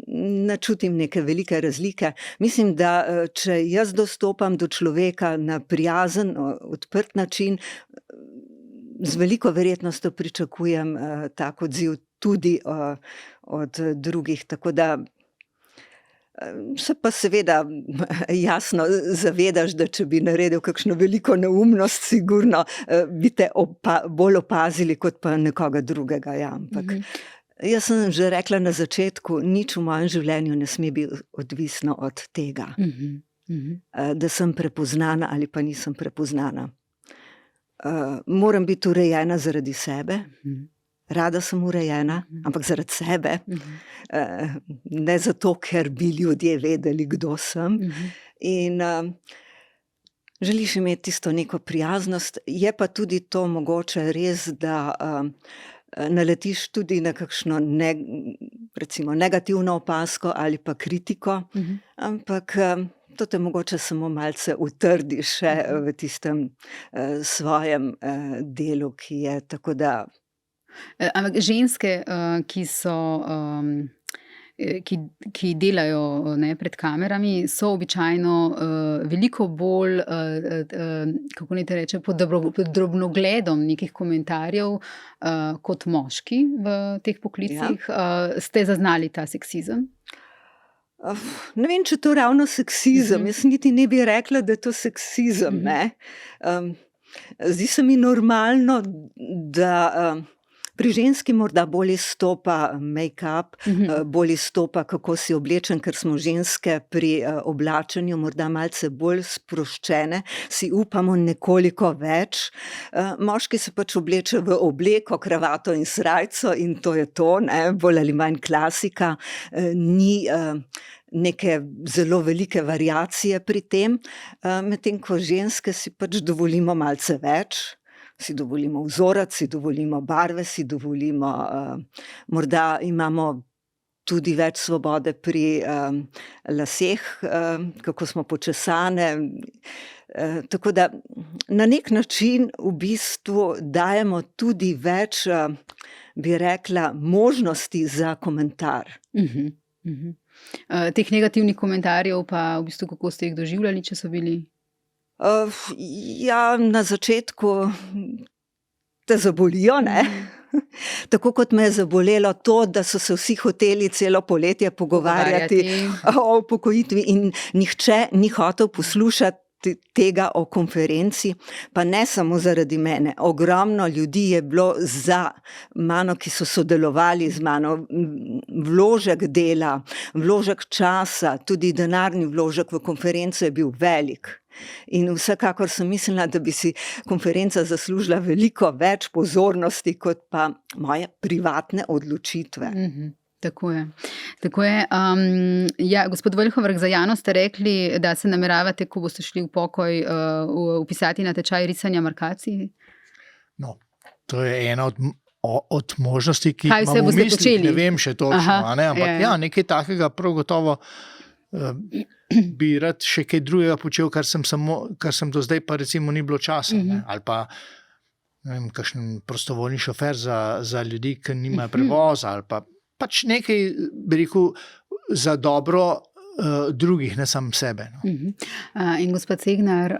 Ne čutim neke velike razlike. Mislim, da če jaz dostopam do človeka na prijazen, odprt način, z veliko verjetnostjo pričakujem tak odziv tudi od drugih. Tako da Se pa seveda jasno zavedaš, da če bi naredil kakšno veliko neumnost, sigurno bi te bolj opazili kot pa nekoga drugega. Ja. Ampak jaz sem že rekla na začetku, nič v mojem življenju ne sme biti odvisno od tega, da sem prepoznana ali pa nisem prepoznana. Moram biti urejena zaradi sebe. Rada sem urejena, ampak zaradi sebe, ne zato, ker bi ljudje vedeli, kdo sem. In želiš imeti tisto neko prijaznost, je pa tudi to mogoče res, da naletiš tudi na kakšno recimo negativno opazko ali pa kritiko, ampak to te mogoče samo malce utrdi še v tistem svojem delu, ki je tako da. Ampak ženske, ki delajo pred kamerami, so običajno veliko bolj, kako naj te rečem, pod drobnogledom nekih komentarjev kot moški v teh poklicih. Ste zaznali ta seksizem? Ne vem, če to ravno seksizem. Jaz niti ne bi rekla, da je to seksizem. Zdi se mi normalno, da pri ženski morda bolj izstopa make-up, bolj izstopa, kako si oblečen, ker smo ženske pri oblačenju morda malce bolj sproščene, si upamo nekoliko več. Moški se pač obleče v obleko, kravato in srajco in to je to, bolj ali manj klasika, ni neke zelo velike variacije pri tem, medtem ko ženske si pač dovolimo malce več. Si dovolimo vzorec, si dovolimo barve, si dovolimo, morda imamo tudi več svobode pri laseh, kako smo počesane. Tako da na nek način v bistvu dajemo tudi več, bi rekla, možnosti za komentar. Teh negativnih komentarjev pa v bistvu, kako ste jih doživljali, če so bili? Ja, na začetku te zabolijo, Tako kot me je zabolelo to, da so se vsi hoteli celo poletje pogovarjati o upokojitvi in nihče ni hotel poslušati tega o konferenci, pa ne samo zaradi mene. Ogromno ljudi je bilo za mano, ki so sodelovali z mano. Vložek dela, vložek časa, tudi denarni vložek v konferenco je bil velik. In vsekakor sem mislila, da bi si konferenca zaslužila veliko več pozornosti kot pa moje privatne odločitve. Tako je. Gospod Vlhovrh, za Jano ste rekli, da se nameravate, ko boste šli v pokoj, vpisati na tečaj risanja markacij? No, to je ena od možnosti, ki jih imam v mislih. Ne vem še točno, ampak nekaj takega prav gotovo bi rad še kaj drugega počel, kar sem do zdaj pa recimo ni bilo časa. Ali pa kakšen prostovoljni šofer za ljudi, ki nimajo prevoza, ali pa pač nekaj, bi rekel, za dobro drugih, ne samo sebe. In gospod Cegnar,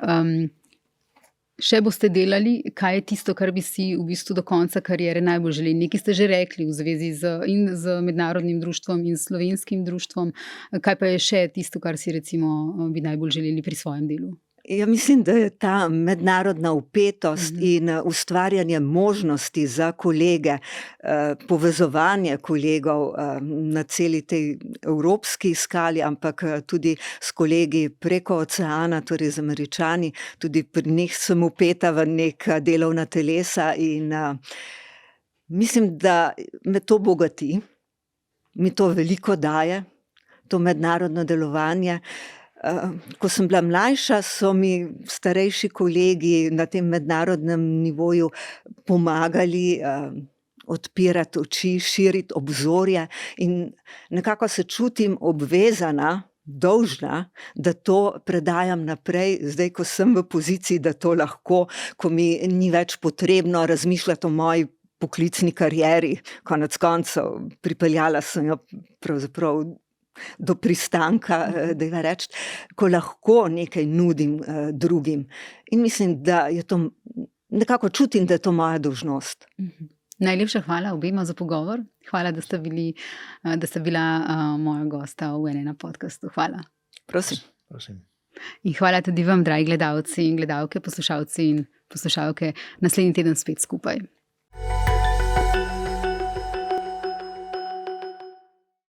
še boste delali, kaj je tisto, kar bi si v bistvu do konca kariere najbolj želeli? Nekaj ste že rekli v zvezi z mednarodnim društvom in slovenskim društvom. Kaj pa je še tisto, kar si recimo bi najbolj želeli pri svojem delu? Ja, mislim, da je ta mednarodna vpetost in ustvarjanje možnosti za kolege, povezovanje kolegov na celi tej evropski skali, ampak tudi s kolegi preko oceana, torej z Američani, tudi pri njih sem vpeta v neka delovna telesa in mislim, da me to bogati, mi to veliko daje, to mednarodno delovanje. Ko sem bila mlajša, so mi starejši kolegi na tem mednarodnem nivoju pomagali odpirati oči, širiti obzorje in nekako se čutim obvezana, dolžna, da to predajam naprej, zdaj, ko sem v poziciji, da to lahko, ko mi ni več potrebno razmišljati o moji poklicni karieri, konec koncev pripeljala sem jo pravzaprav do pristanka, da je reči, ko lahko nekaj nudim drugim. In mislim, da je to, nekako čutim, da je to moja dolžnost. Najlepša hvala obema za pogovor. Hvala, da sta bila moja gosta v NN podcastu. Hvala. Prosim. In hvala tudi vam, dragi gledalci in gledalke, poslušalci in poslušalke. Naslednji teden spet skupaj.